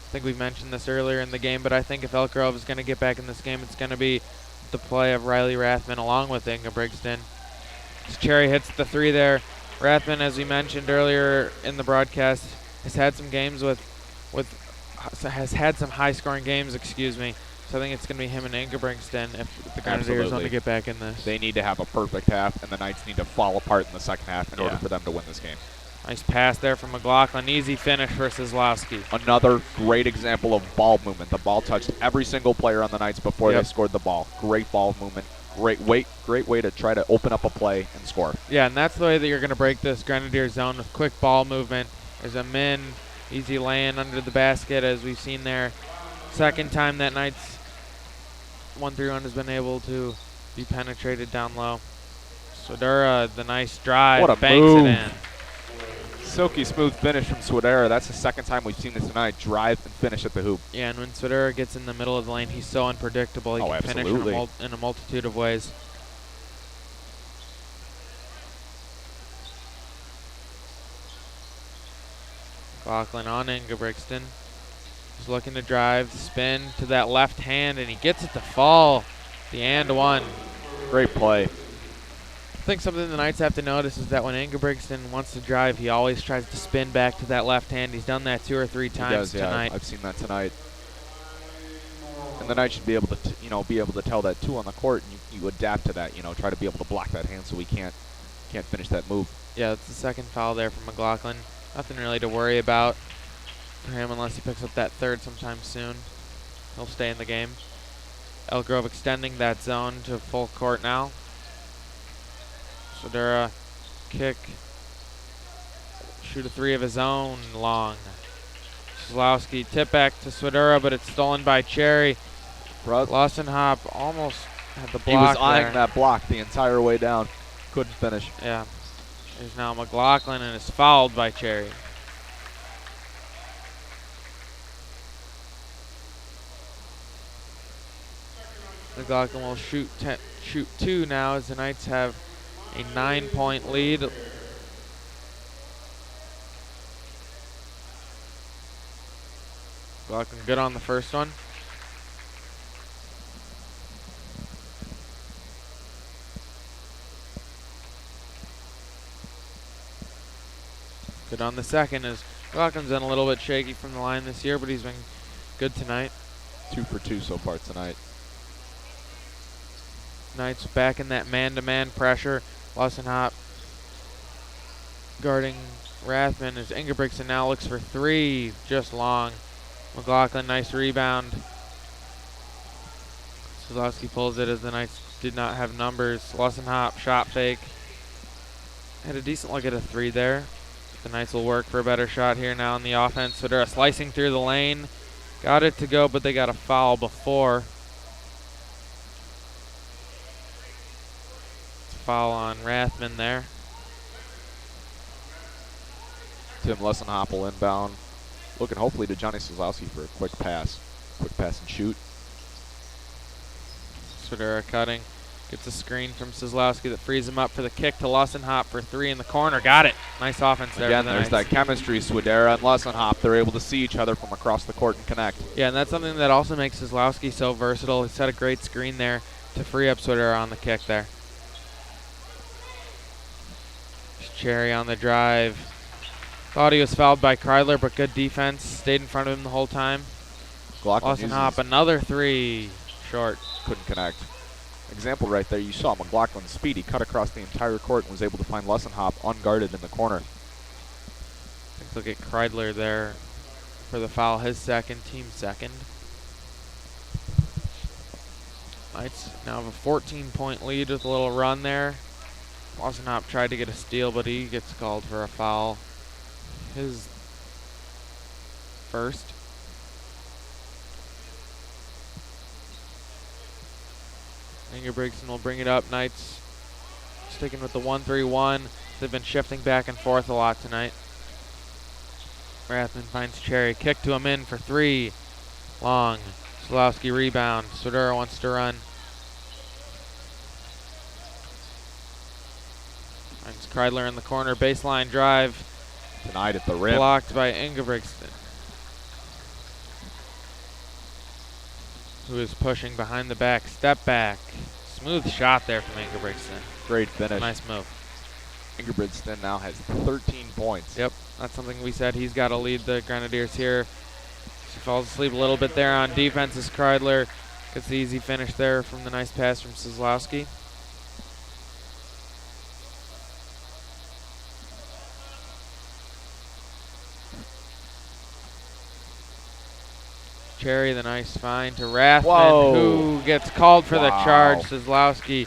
A: I think we mentioned this earlier in the game, but I think if Elk Grove is going to get back in this game, it's going to be the play of Riley Rathman along with Ingebrigtsen. As Cherry hits the 3 there. Rathman, as we mentioned earlier in the broadcast, has had some games has had some high-scoring games, excuse me. So I think it's going to be him and Ingebrigtsen if the Grenadiers want to get back in this.
B: They need to have a perfect half, and the Knights need to fall apart in the second half in order for them to win this game.
A: Nice pass there from McLaughlin. Easy finish for Sizlowski.
B: Another great example of ball movement. The ball touched every single player on the Knights before they scored the ball. Great ball movement. Great way to try to open up a play and score.
A: Yeah, and that's the way that you're going to break this Grenadier zone with quick ball movement. There's a min, easy lay-in under the basket as we've seen there. Second time that Knights 1-3-1 has been able to be penetrated down low. Swidera, the nice drive, banks it in.
B: Silky smooth finish from Swidera. That's the second time we've seen this tonight. Drive and finish at the hoop.
A: Yeah, and when Swidera gets in the middle of the lane, he's so unpredictable. He can finish in a multitude of ways. McLaughlin on Ingebrigtsen. He's looking to drive, spin to that left hand, and he gets it to fall. The and one.
B: Great play.
A: I think something the Knights have to notice is that when Ingebrigtsen wants to drive, he always tries to spin back to that left hand. He's done that 2 or 3 times tonight.
B: I've seen that tonight. And the Knights should be able to, tell that too on the court, and you adapt to that. Try to be able to block that hand so we can't can't finish that move.
A: Yeah, that's the second foul there from McLaughlin. Nothing really to worry about for him unless he picks up that third sometime soon. He'll stay in the game. Elk Grove extending that zone to full court now. Swidera, kick. Shoot a three of his own, long. Kozlowski, tip back to Swidera, but it's stolen by Cherry. Lawson Hop almost had the block.
B: He was eyeing
A: there.
B: that block the entire way down. Couldn't finish.
A: Yeah. There's now McLaughlin and is fouled by Cherry. McLaughlin will shoot two now as the Knights have a 9-point lead. McLaughlin good on the first one. Good on the second as McLaughlin's been a little bit shaky from the line this year, but he's been good tonight.
B: 2 for 2 so far tonight.
A: Knights back in that man-to-man pressure. Lawson Hop guarding Rathman as Ingebrigtsen now looks for three, just long. McLaughlin, nice rebound. Kozlowski pulls it as the Knights did not have numbers. Lawson Hop, shot fake. Had a decent look at a three there. The Knights will work for a better shot here now in the offense. Swidera slicing through the lane. Got it to go, but they got a foul before. Foul on Rathman there.
B: Tim Lessenhop will inbound. Looking hopefully to Johnny Kozlowski for a quick pass. Quick pass and shoot.
A: Swidera cutting. Gets a screen from Kozlowski that frees him up for the kick to Lessenhop for three in the corner. Got it. Nice offense there.
B: Again, there's that chemistry. Swidera and Lessenhop, they're able to see each other from across the court and connect.
A: Yeah, and that's something that also makes Kozlowski so versatile. He set a great screen there to free up Swidera on the kick there. Cherry on the drive. Thought he was fouled by Kreidler, but good defense. Stayed in front of him the whole time. Lawson Hop, another three. Short.
B: Couldn't connect. Example right there, you saw McLaughlin's speed. He cut across the entire court and was able to find Lessenhop unguarded in the corner.
A: Let's look at Kreidler there for the foul. His second, team second. Knights now have a 14-point lead with a little run there. Lawson Hop tried to get a steal, but he gets called for a foul. His first. Ingebrigtsen will bring it up. Knights sticking with the 1-3-1. They've been shifting back and forth a lot tonight. Rathman finds Cherry. Kick to him in for three. Long. Kozlowski rebound. Swidera wants to run. Finds Kreidler in the corner. Baseline drive.
B: Denied at the rim.
A: Blocked by Ingebrigtsen, who is pushing behind the back. Step back. Smooth shot there from Ingebrigtsen.
B: Great finish.
A: Nice move.
B: Ingebrigtsen now has 13 points.
A: Yep, that's something we said. He's got to lead the Grenadiers here. He falls asleep a little bit there on defense as Kreidler gets the easy finish there from the nice pass from Kozlowski. Cherry, the nice find to Rathman, who gets called for the charge. Kozlowski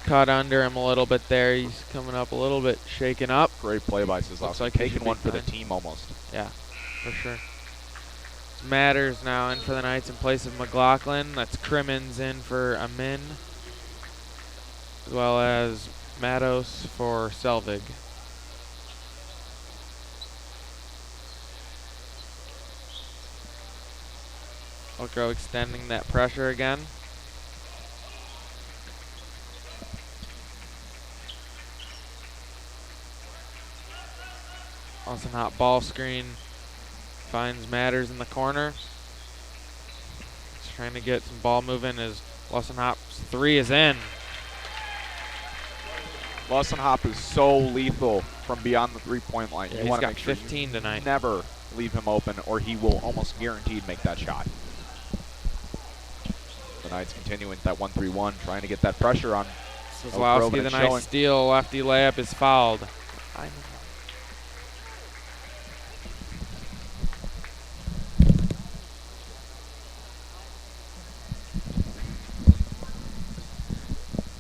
A: caught under him a little bit there. He's coming up a little bit shaken up.
B: Great play by Kozlowski.
A: Like
B: taking one for the team almost.
A: Yeah, for sure. Matters now in for the Knights in place of McLaughlin. That's Crimmins in for Amin, as well as Matos for Selvig. Elk Grove extending that pressure again. Lawson Hop ball screen. Finds Matters in the corner. He's trying to get some ball moving as Lawson Hop's three is in.
B: Lawson Hop is so lethal from beyond the three-point line.
A: Yeah,
B: you
A: he's
B: want to
A: got
B: make sure
A: 15 tonight.
B: Never leave him open or he will almost guaranteed make that shot. The Knights continuing that 1-3-1, trying to get that pressure on
A: Kozlowski, the nice steal, lefty layup is fouled.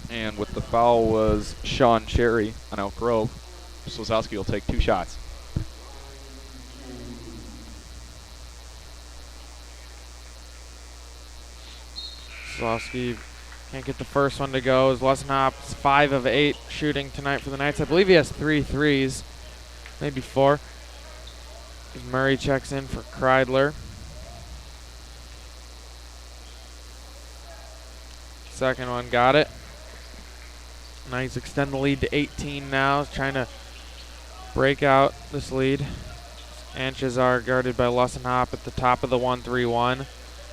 B: And with the foul was Sean Cherry on Elk Grove. Kozlowski will take 2 shots.
A: Kozlowski can't get the first one to go. As Lessenhop's 5 of 8 shooting tonight for the Knights. I believe he has 3 threes, maybe 4. As Murray checks in for Kreidler. Second one, got it. Knights extend the lead to 18 now, trying to break out this lead. Anches are guarded by Lessenhop at the top of the 1-3-1.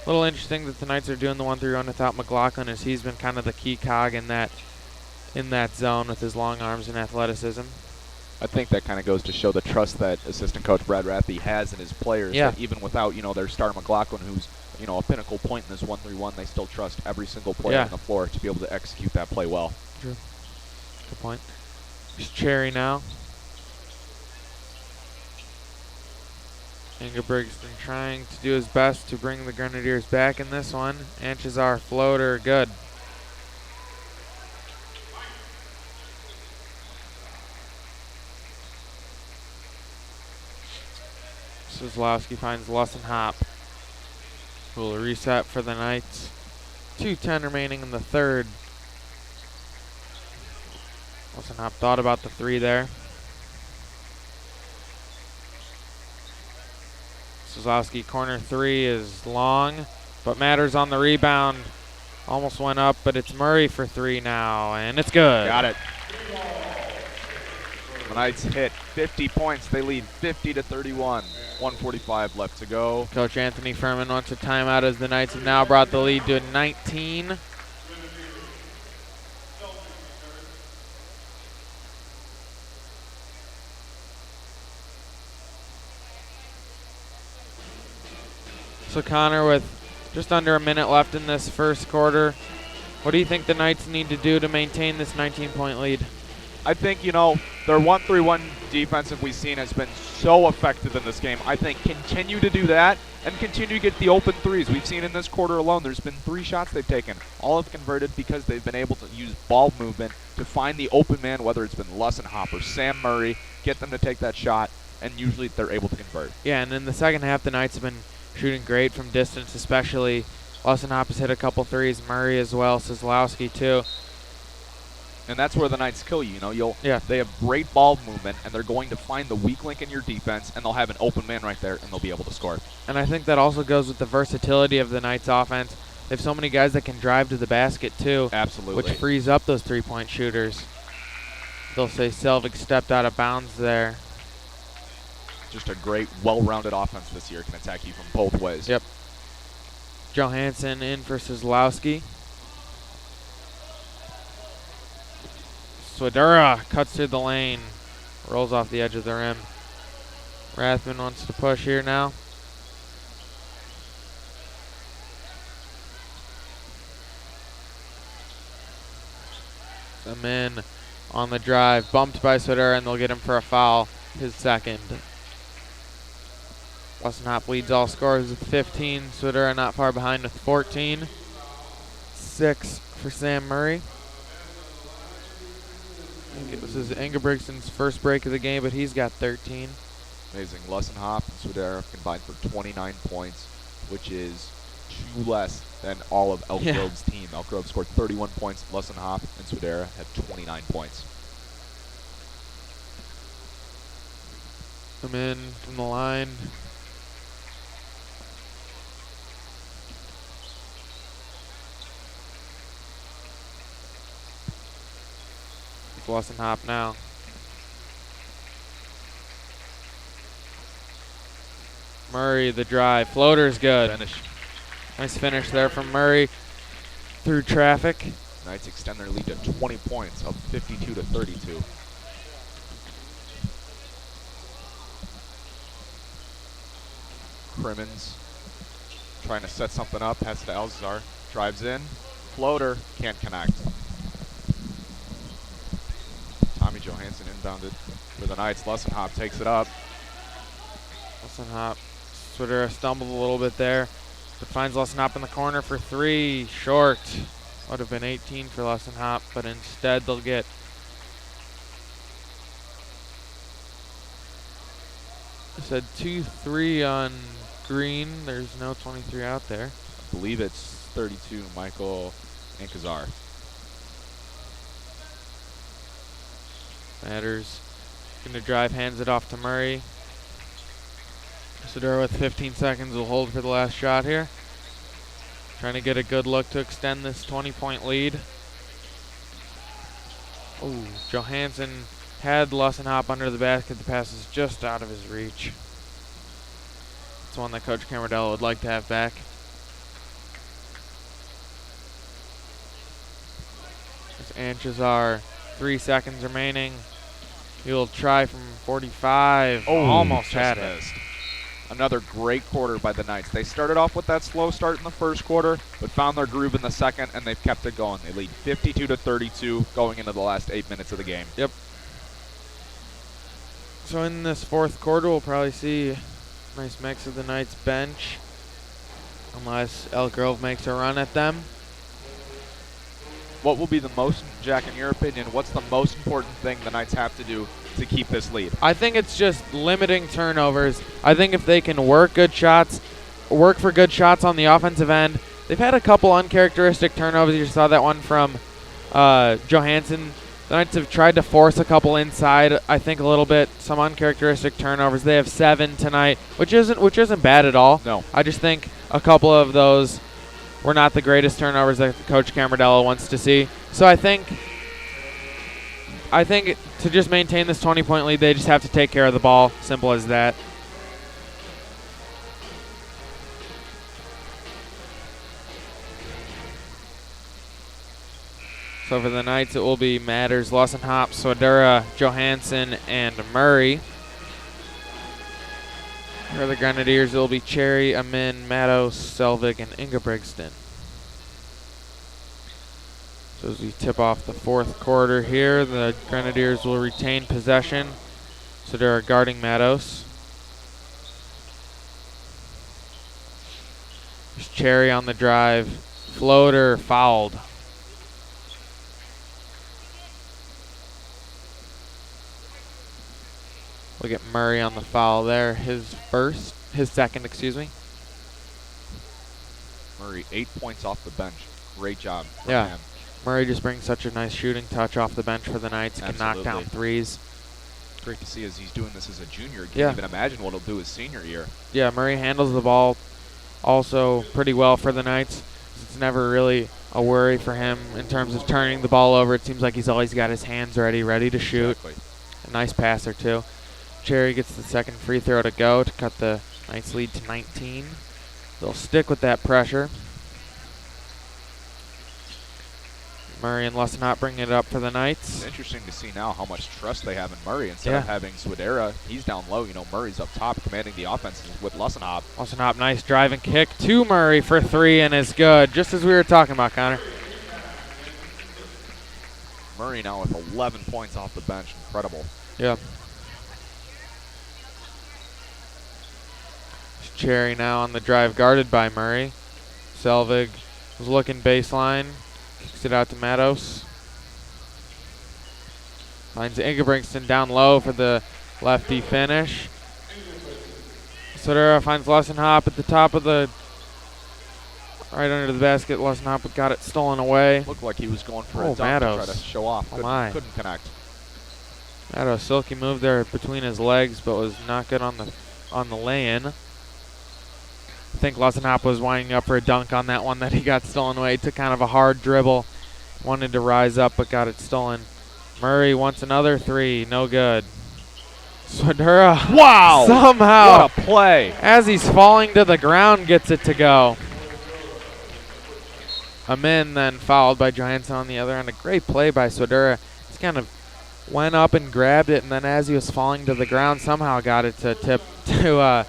A: A little interesting that the Knights are doing the 1-3-1 without McLaughlin, as he's been kind of the key cog in that zone with his long arms and athleticism.
B: I think that kind of goes to show the trust that assistant coach Brad Rathby has in his players.
A: Yeah.
B: That even without, their star McLaughlin, who's, a pinnacle point in this 1-3-1, they still trust every single player on the floor to be able to execute that play well.
A: True. Good point. Here's Cherry now. Ingebrigtsen trying to do his best to bring the Grenadiers back in this one. Anchezar floater, good. Kozlowski finds Lessenhop, who will reset for the Knights. 2:10 remaining in the third. Lessenhop thought about the 3 there. Kozlowski corner 3 is long, but matters on the rebound. Almost went up, but it's Murray for 3 now, and it's good.
B: Got it. The Knights hit 50 points. They lead 50-31. 1:45 left to go.
A: Coach Anthony Furman wants a timeout as the Knights have now brought the lead to 19. So Connor, with just under a minute left in this first quarter, what do you think the Knights need to do to maintain this 19-point lead?
B: I think, their 1-3-1 defensive we've seen has been so effective in this game. I think continue to do that and continue to get the open threes. We've seen in this quarter alone, there's been 3 shots they've taken. All have converted because they've been able to use ball movement to find the open man, whether it's been Lessenhop or Sam Murray, get them to take that shot, and usually they're able to convert.
A: Yeah, and in the second half, the Knights have been shooting great from distance, especially. Lessenhop has hit a couple threes, Murray as well, Kozlowski too.
B: And that's where the Knights kill you.
A: Yeah.
B: They have great ball movement, and they're going to find the weak link in your defense, and they'll have an open man right there, and they'll be able to score.
A: And I think that also goes with the versatility of the Knights offense. They have so many guys that can drive to the basket too.
B: Absolutely.
A: Which frees up those 3-point shooters. They'll say Selvig stepped out of bounds there.
B: Just a great, well-rounded offense this year. Can attack you from both ways.
A: Yep. Johansson in for Kozlowski. Swidera cuts through the lane. Rolls off the edge of the rim. Rathman wants to push here now. Some in on the drive. Bumped by Swidera, and they'll get him for a foul. His second. Lessenhop leads all scorers with 15. Swidera not far behind with 14. 6 for Sam Murray. This is Ingebrigtsen's first break of the game, but he's got 13.
B: Amazing. Lessenhop and Swidera combined for 29 points, which is 2 less than all of Elk Grove's team. Elk Grove scored 31 points. Lessenhop and Swidera had 29 points.
A: Come in from the line. Lessenhop now. Murray, the drive. Floater's good.
B: Finish.
A: Nice finish there from Murray through traffic.
B: Knights extend their lead to 20 points, up 52-32. Crimmins trying to set something up. Pass to Alzar. Drives in. Floater. Can't connect. inbounded for the Knights. Lessenhop takes it up.
A: Lessenhop. Swidera stumbled a little bit there, but finds Lessenhop in the corner for 3. Short. Would have been 18 for Lessenhop, but instead they'll get said 2-3 on green. There's no 23 out there.
B: I believe it's 32, Michael Ankazar.
A: Matters going to drive, hands it off to Murray. Swidera with 15 seconds will hold for the last shot here. Trying to get a good look to extend this 20-point lead. Oh, Johansson had Lessenhop under the basket. The pass is just out of his reach. It's one that Coach Camarillo would like to have back. As Anchazar, 3 seconds remaining. He'll try from 45.
B: Oh,
A: almost
B: just
A: had it.
B: missed. Another great quarter by the Knights. They started off with that slow start in the first quarter, but found their groove in the second, and they've kept it going. They lead 52-32 going into the last 8 minutes of the game.
A: Yep. So in this fourth quarter, we'll probably see a nice mix of the Knights bench, unless Elk Grove makes a run at them.
B: What will be the most, Jack, in your opinion, what's the most important thing the Knights have to do to keep this lead?
A: I think it's just limiting turnovers. I think if they can work good shots, work for good shots on the offensive end. They've had a couple uncharacteristic turnovers. You saw that one from Johansson. The Knights have tried to force a couple inside, I think a little bit. Some uncharacteristic turnovers. They have 7 tonight, which isn't bad at all.
B: No.
A: I just think a couple of those were not the greatest turnovers that Coach Camarillo wants to see. So I think to just maintain this 20-point lead, they just have to take care of the ball. Simple as that. So for the Knights, it will be Matters, Lessenhop, Swidera, Johansson, and Murray. For the Grenadiers, it will be Cherry, Amin, Matos, Selvig, and Ingebrigtsen. So as we tip off the fourth quarter here, the Grenadiers will retain possession. So they're guarding Matos. There's Cherry on the drive. Floater fouled. We'll get Murray on the foul there. His second, excuse me.
B: Murray, 8 points off the bench. Great job from
A: Yeah.
B: him.
A: Murray just brings such a nice shooting touch off the bench for the Knights. Can knock down threes.
B: Great to see as he's doing this as a junior. Can't
A: Yeah.
B: even imagine what he'll do his senior year.
A: Yeah, Murray handles the ball also pretty well for the Knights. It's never really a worry for him in terms of turning the ball over. It seems like he's always got his hands ready to shoot.
B: Exactly.
A: A nice passer too. Cherry gets the second free throw to go to cut the Knights lead to 19. They'll stick with that pressure. Murray and Lessenhop bringing it up for the Knights.
B: It's interesting to see now how much trust they have in Murray instead of having Swidera. He's down low. You know, Murray's up top commanding the offense with Lessenhop.
A: Lessenhop, nice drive and kick to Murray for 3 and is good, just as we were talking about, Connor.
B: Murray now with 11 points off the bench. Incredible.
A: Yeah. Cherry now on the drive, guarded by Murray. Selvig was looking baseline. Kicks it out to Matos. Finds Ingebrigtsen down low for the lefty finish. Swidera finds Lessenhop at the top of the, right under the basket. Lessenhop got it stolen away.
B: Looked like he was going for
A: Oh,
B: a dunk
A: Matos.
B: to try to show off.
A: Oh, my.
B: Couldn't connect.
A: Matos, silky move there between his legs, but was not good on the lay-in. I think Lessenhop was winding up for a dunk on that one that he got stolen away. He took kind of a hard dribble. Wanted to rise up, but got it stolen. Murray wants another 3. No good. Swidera.
B: Wow!
A: Somehow,
B: What a play!
A: as he's falling to the ground, gets it to go. Amin then fouled by Johansson on the other end. A great play by Swidera. Just kind of went up and grabbed it, and then as he was falling to the ground, somehow got it to tip to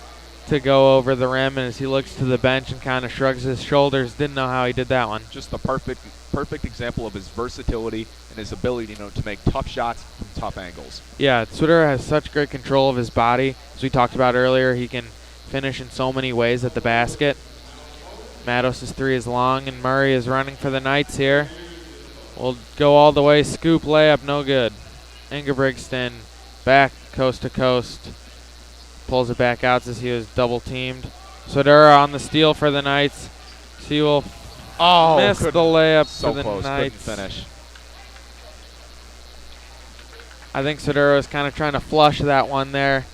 A: to go over the rim, and as he looks to the bench and kind of shrugs his shoulders, didn't know how he did that one.
B: Just the perfect example of his versatility and his ability, to make tough shots from tough angles.
A: Yeah, Swidera has such great control of his body. As we talked about earlier, he can finish in so many ways at the basket. Matos' three is long, and Murray is running for the Knights here. Will go all the way, scoop layup, no good. Ingebrigtsen back coast to coast. Pulls it back out as he was double teamed. Swidera on the steal for the Knights. He will miss the layup
B: so
A: for the
B: close,
A: Knights.
B: couldn't finish.
A: I think Swidera was kind of trying to flush that one there.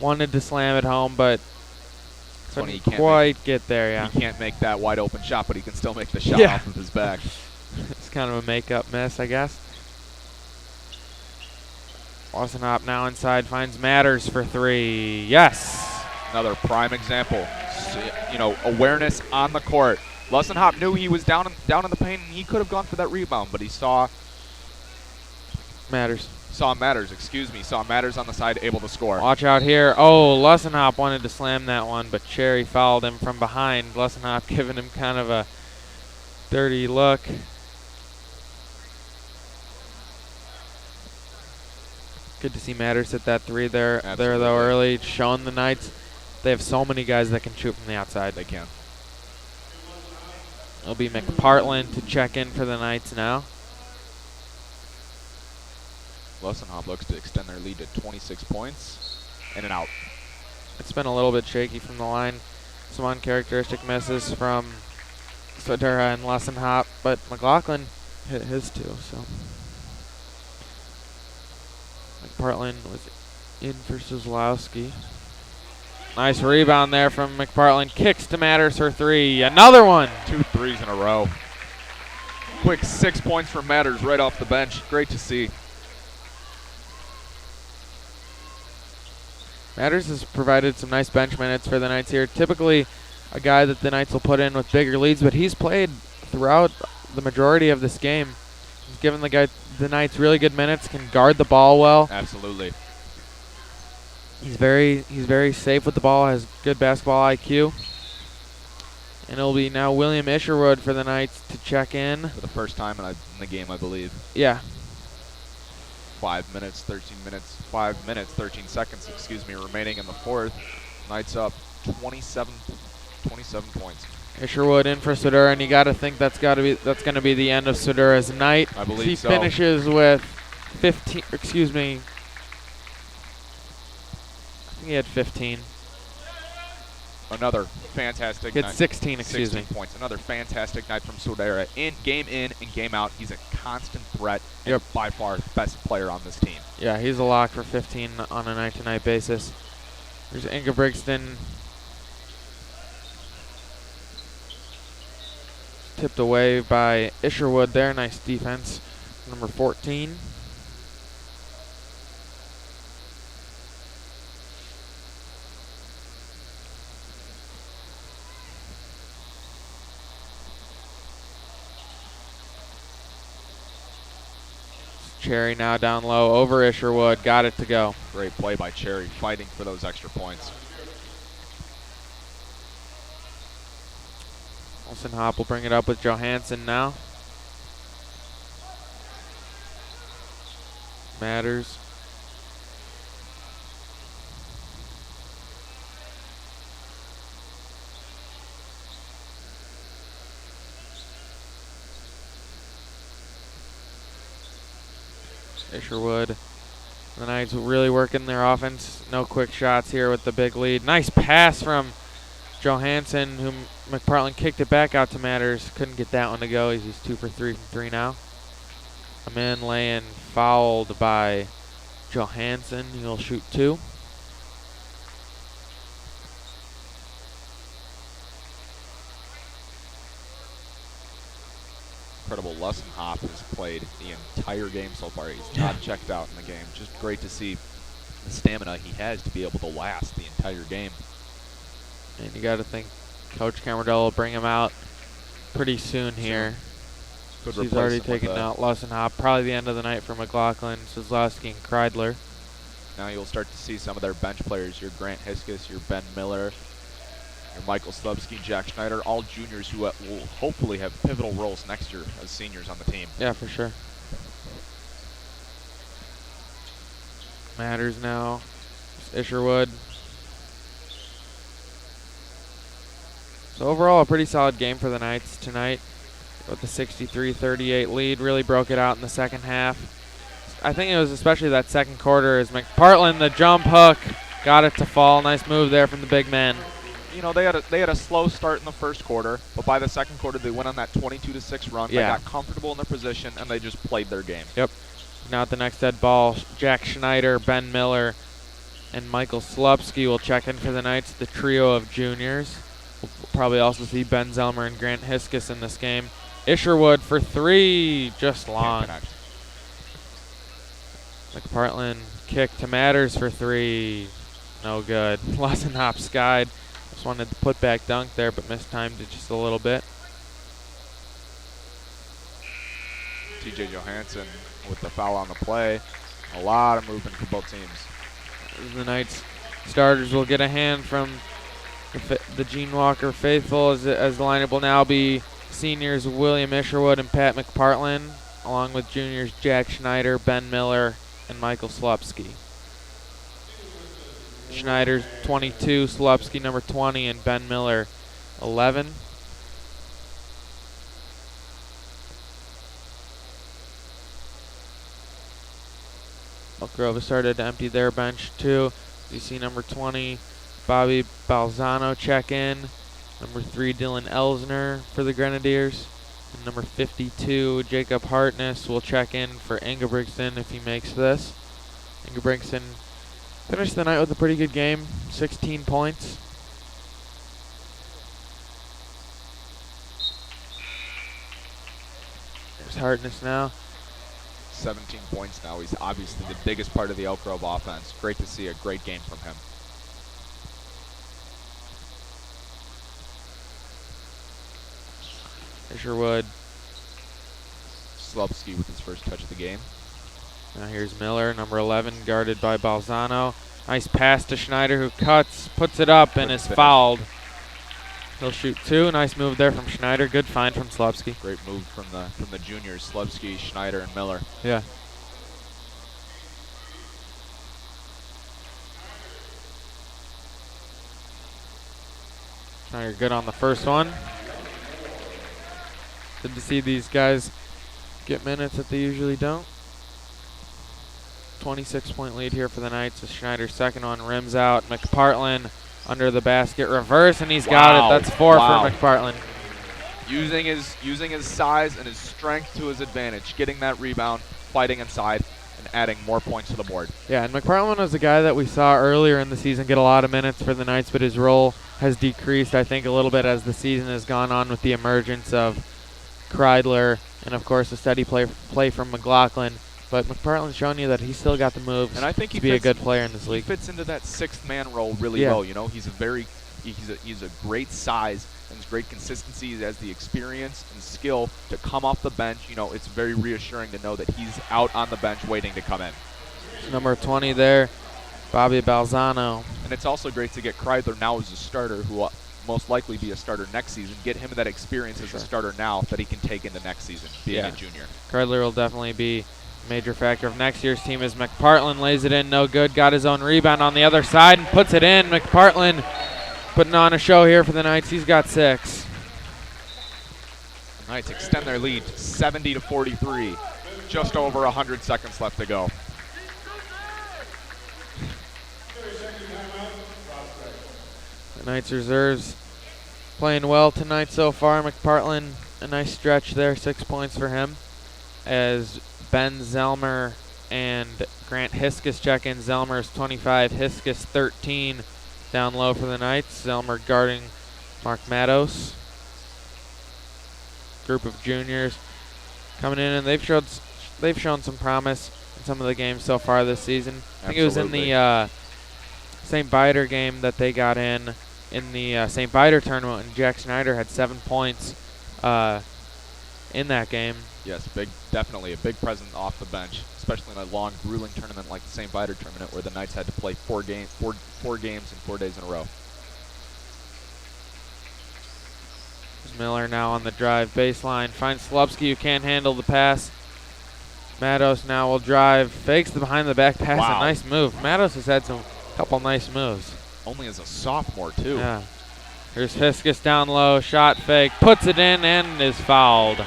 A: Wanted to slam it home, but
B: Funny,
A: couldn't quite get there, yeah.
B: He can't make that wide open shot, but he can still make the shot
A: Yeah.
B: off of his back.
A: It's kind of a makeup miss, I guess. Wassenhop now inside, finds Matters for three. Yes!
B: Another prime example. Awareness on the court. Lussenhop knew he was down in the paint, and he could have gone for that rebound, but he saw
A: Matters.
B: Saw Matters on the side, able to score.
A: Watch out here. Oh, Lussenhop wanted to slam that one, but Cherry fouled him from behind. Lussenhop giving him kind of a dirty look. Good to see Matters hit that three there though early, showing the Knights they have so many guys that can shoot from the outside.
B: They can.
A: It'll be McPartland to check in for the Knights now.
B: Lussenhop looks to extend their lead to 26 points. In and out.
A: It's been a little bit shaky from the line. Some uncharacteristic misses from Swidera and Lussenhop, but McLaughlin hit his too, so. McPartland was in for Szlowski. Nice rebound there from McPartland. Kicks to Matters for three. Another one.
B: 2 threes in a row. Quick 6 points from Matters right off the bench. Great to see.
A: Matters has provided some nice bench minutes for the Knights here. Typically a guy that the Knights will put in with bigger leads, but he's played throughout the majority of this game. He's given the Knights really good minutes, can guard the ball well.
B: Absolutely.
A: He's very safe with the ball, has good basketball IQ. And it'll be now William Isherwood for the Knights to check in.
B: For the first time in the game, I believe.
A: Yeah.
B: 5 minutes, 13 seconds, remaining in the fourth. Knights up 27 points.
A: Isherwood in for Swidera, and you got to think that's going to be the end of Swidera's night.
B: I believe
A: he
B: so.
A: Finishes with 15. Excuse me. I think he had 15.
B: Another fantastic night.
A: 16, excuse
B: 16
A: me.
B: points. Another fantastic night from Swidera. In and game out, he's a constant threat. And by far the best player on this team.
A: Yeah, he's a lock for 15 on a night-to-night basis. There's Ingebrigtsen. Tipped away by Isherwood there. Nice defense. Number 14. Cherry now down low over Isherwood. Got it to go.
B: Great play by Cherry, fighting for those extra points.
A: Wassenhop will bring it up with Johansson now. Matters. Isherwood. The Knights really working their offense. No quick shots here with the big lead. Nice pass from Johansson, whom McPartland kicked it back out to Matters. Couldn't get that one to go. He's 2 for 3 from 3 now. Amin Layan fouled by Johansson. He'll shoot 2.
B: Incredible. Lussenhop has played the entire game so far. He's not checked out in the game. Just great to see the stamina he has to be able to last the entire game.
A: And you got to think Coach Camarillo will bring him out pretty soon here. He's already taken out Lussenhop. Probably the end of the night for McLaughlin, Szlowski, and Kreidler.
B: Now you'll start to see some of their bench players, your Grant Hiskus, your Ben Miller, your Michael Slubsky, Jack Schneider, all juniors who will hopefully have pivotal roles next year as seniors on the team.
A: Yeah, for sure. Matters now. Isherwood. So overall, a pretty solid game for the Knights tonight with the 63-38 lead. Really broke it out in the second half. I think it was especially that second quarter as McPartland, the jump hook, got it to fall. Nice move there from the big man.
B: You know, they had a slow start in the first quarter, but by the second quarter they went on that 22-6 run.
A: Yeah.
B: They got comfortable in their position and they just played their game.
A: Yep. Now at the next dead ball, Jack Schneider, Ben Miller, and Michael Slupski will check in for the Knights, the trio of juniors. We'll probably also see Ben Zelmer and Grant Hiskus in this game. Isherwood for three, just long. McPartland kick to Matters for three, no good. Lessenhop skied. Just wanted to put back dunk there, but mistimed it just a little bit.
B: TJ Johansson with the foul on the play. A lot of movement for both teams.
A: The Knights starters will get a hand from the Gene Walker faithful as the lineup will now be seniors William Isherwood and Pat McPartland, along with juniors Jack Schneider, Ben Miller, and Michael Slupski. Schneider's 22, Slupski number 20, and Ben Miller 11. Elk Grove has started to empty their bench too. You see number 20, Bobby Balzano check in. Number 3, Dylan Elsner for the Grenadiers. And number 52, Jacob Hartness will check in for Ingebrigtsen if he makes this. Ingebrigtsen finished the night with a pretty good game, 16 points. There's Hartness now.
B: 17 points now. He's obviously the biggest part of the Elk Grove offense. Great to see a great game from him.
A: Isherwood.
B: Slupski with his first touch of the game.
A: Now here's Miller, number 11, guarded by Balzano. Nice pass to Schneider, who cuts, puts it up, and is fouled. He'll shoot two. Nice move there from Schneider. Good find from Slupski.
B: Great move from the juniors, Slupski, Schneider, and Miller.
A: Yeah. Schneider good on the first one. Good to see these guys get minutes that they usually don't. 26-point lead here for the Knights as Schneider's second one rims out. McPartland under the basket, reverse, and he's got it. That's four for McPartland.
B: Using his size and his strength to his advantage, getting that rebound, fighting inside, and adding more points to the board.
A: Yeah, and McPartland was a guy that we saw earlier in the season get a lot of minutes for the Knights, but his role has decreased, I think, a little bit as the season has gone on with the emergence of Kreidler and, of course, a steady play from McLaughlin. But McPartland's shown you that he's still got the moves
B: and I think
A: to be a good player in this league.
B: He fits into that sixth man role really well. You know, he's a great size and his great consistency. He has the experience and skill to come off the bench. You know, it's very reassuring to know that he's out on the bench waiting to come in.
A: Number 20 there, Bobby Balzano.
B: And it's also great to get Kreidler now as a starter, who will most likely be a starter next season. Get him that experience as a starter now that he can take into next season, being a junior.
A: Kreidler will definitely be major factor of next year's team as McPartland lays it in, no good. Got his own rebound on the other side and puts it in. McPartland putting on a show here for the Knights. He's got 6.
B: The Knights extend their lead 70-43. Just over 100 seconds left to go.
A: The Knights reserves playing well tonight so far. McPartland, a nice stretch there, 6 points for him. As Ben Zelmer and Grant Hiskus check in. Zelmer's 25, Hiskus 13 down low for the Knights. Zelmer guarding Mark Matos. Group of juniors coming in, and they've shown some promise in some of the games so far this season. I think it was in the St. Viator game that they got in the St. Viator tournament, and Jack Schneider had 7 points in that game.
B: Yes, definitely a big presence off the bench, especially in a long, grueling tournament like the St. Viator tournament, where the Knights had to play four games in 4 days in a row.
A: Miller now on the drive baseline. Finds Slupski, who can't handle the pass. Matos now will drive. Fakes the behind the back pass.
B: Wow.
A: A nice move. Matos has had some couple nice moves.
B: Only as a sophomore, too.
A: Yeah. Here's Hiskus down low. Shot fake. Puts it in and is fouled.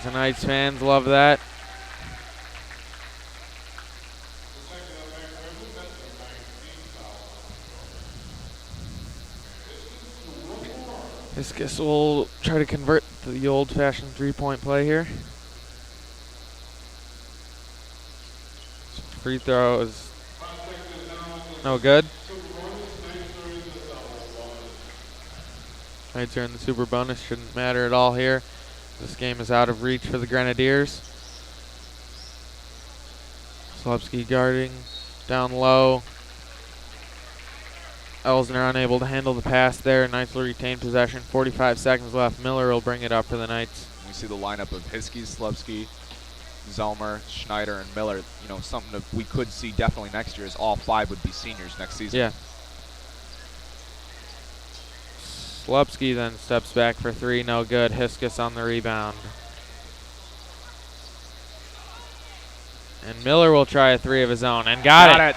A: The Knights fans love that. Hiskus will try to convert the old-fashioned three-point play here. Free throw is no good. Knights are in the super bonus. Shouldn't matter at all here. This game is out of reach for the Grenadiers. Slupski guarding down low. Elsner unable to handle the pass there. Knights will retain possession. 45 seconds left. Miller will bring it up for the Knights.
B: We see the lineup of Hiskey, Slupski, Zelmer, Schneider, and Miller. You know, something that we could see definitely next year is all 5 would be seniors next season.
A: Yeah. Slupski then steps back for 3. No good. Hiskus on the rebound. And Miller will try a 3 of his own and got it.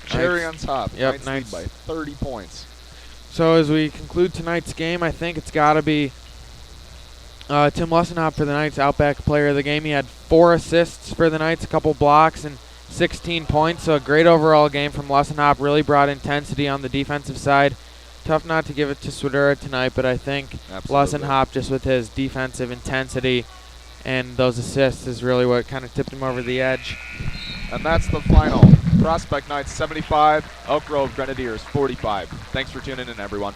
B: Cherry on top.
A: Yep,
B: Knights lead by 30 points.
A: So as we conclude tonight's game, I think it's got to be Tim Lussenhop for the Knights, Outback player of the game. He had 4 assists for the Knights, a couple blocks, and 16 points. So a great overall game from Lussenhop. Really brought intensity on the defensive side. Tough not to give it to Swedura tonight, but I think Lussenhop, just with his defensive intensity and those assists, is really what kind of tipped him over the edge.
B: And that's the final. Prospect Knights 75, Elk Grove Grenadiers 45. Thanks for tuning in, everyone.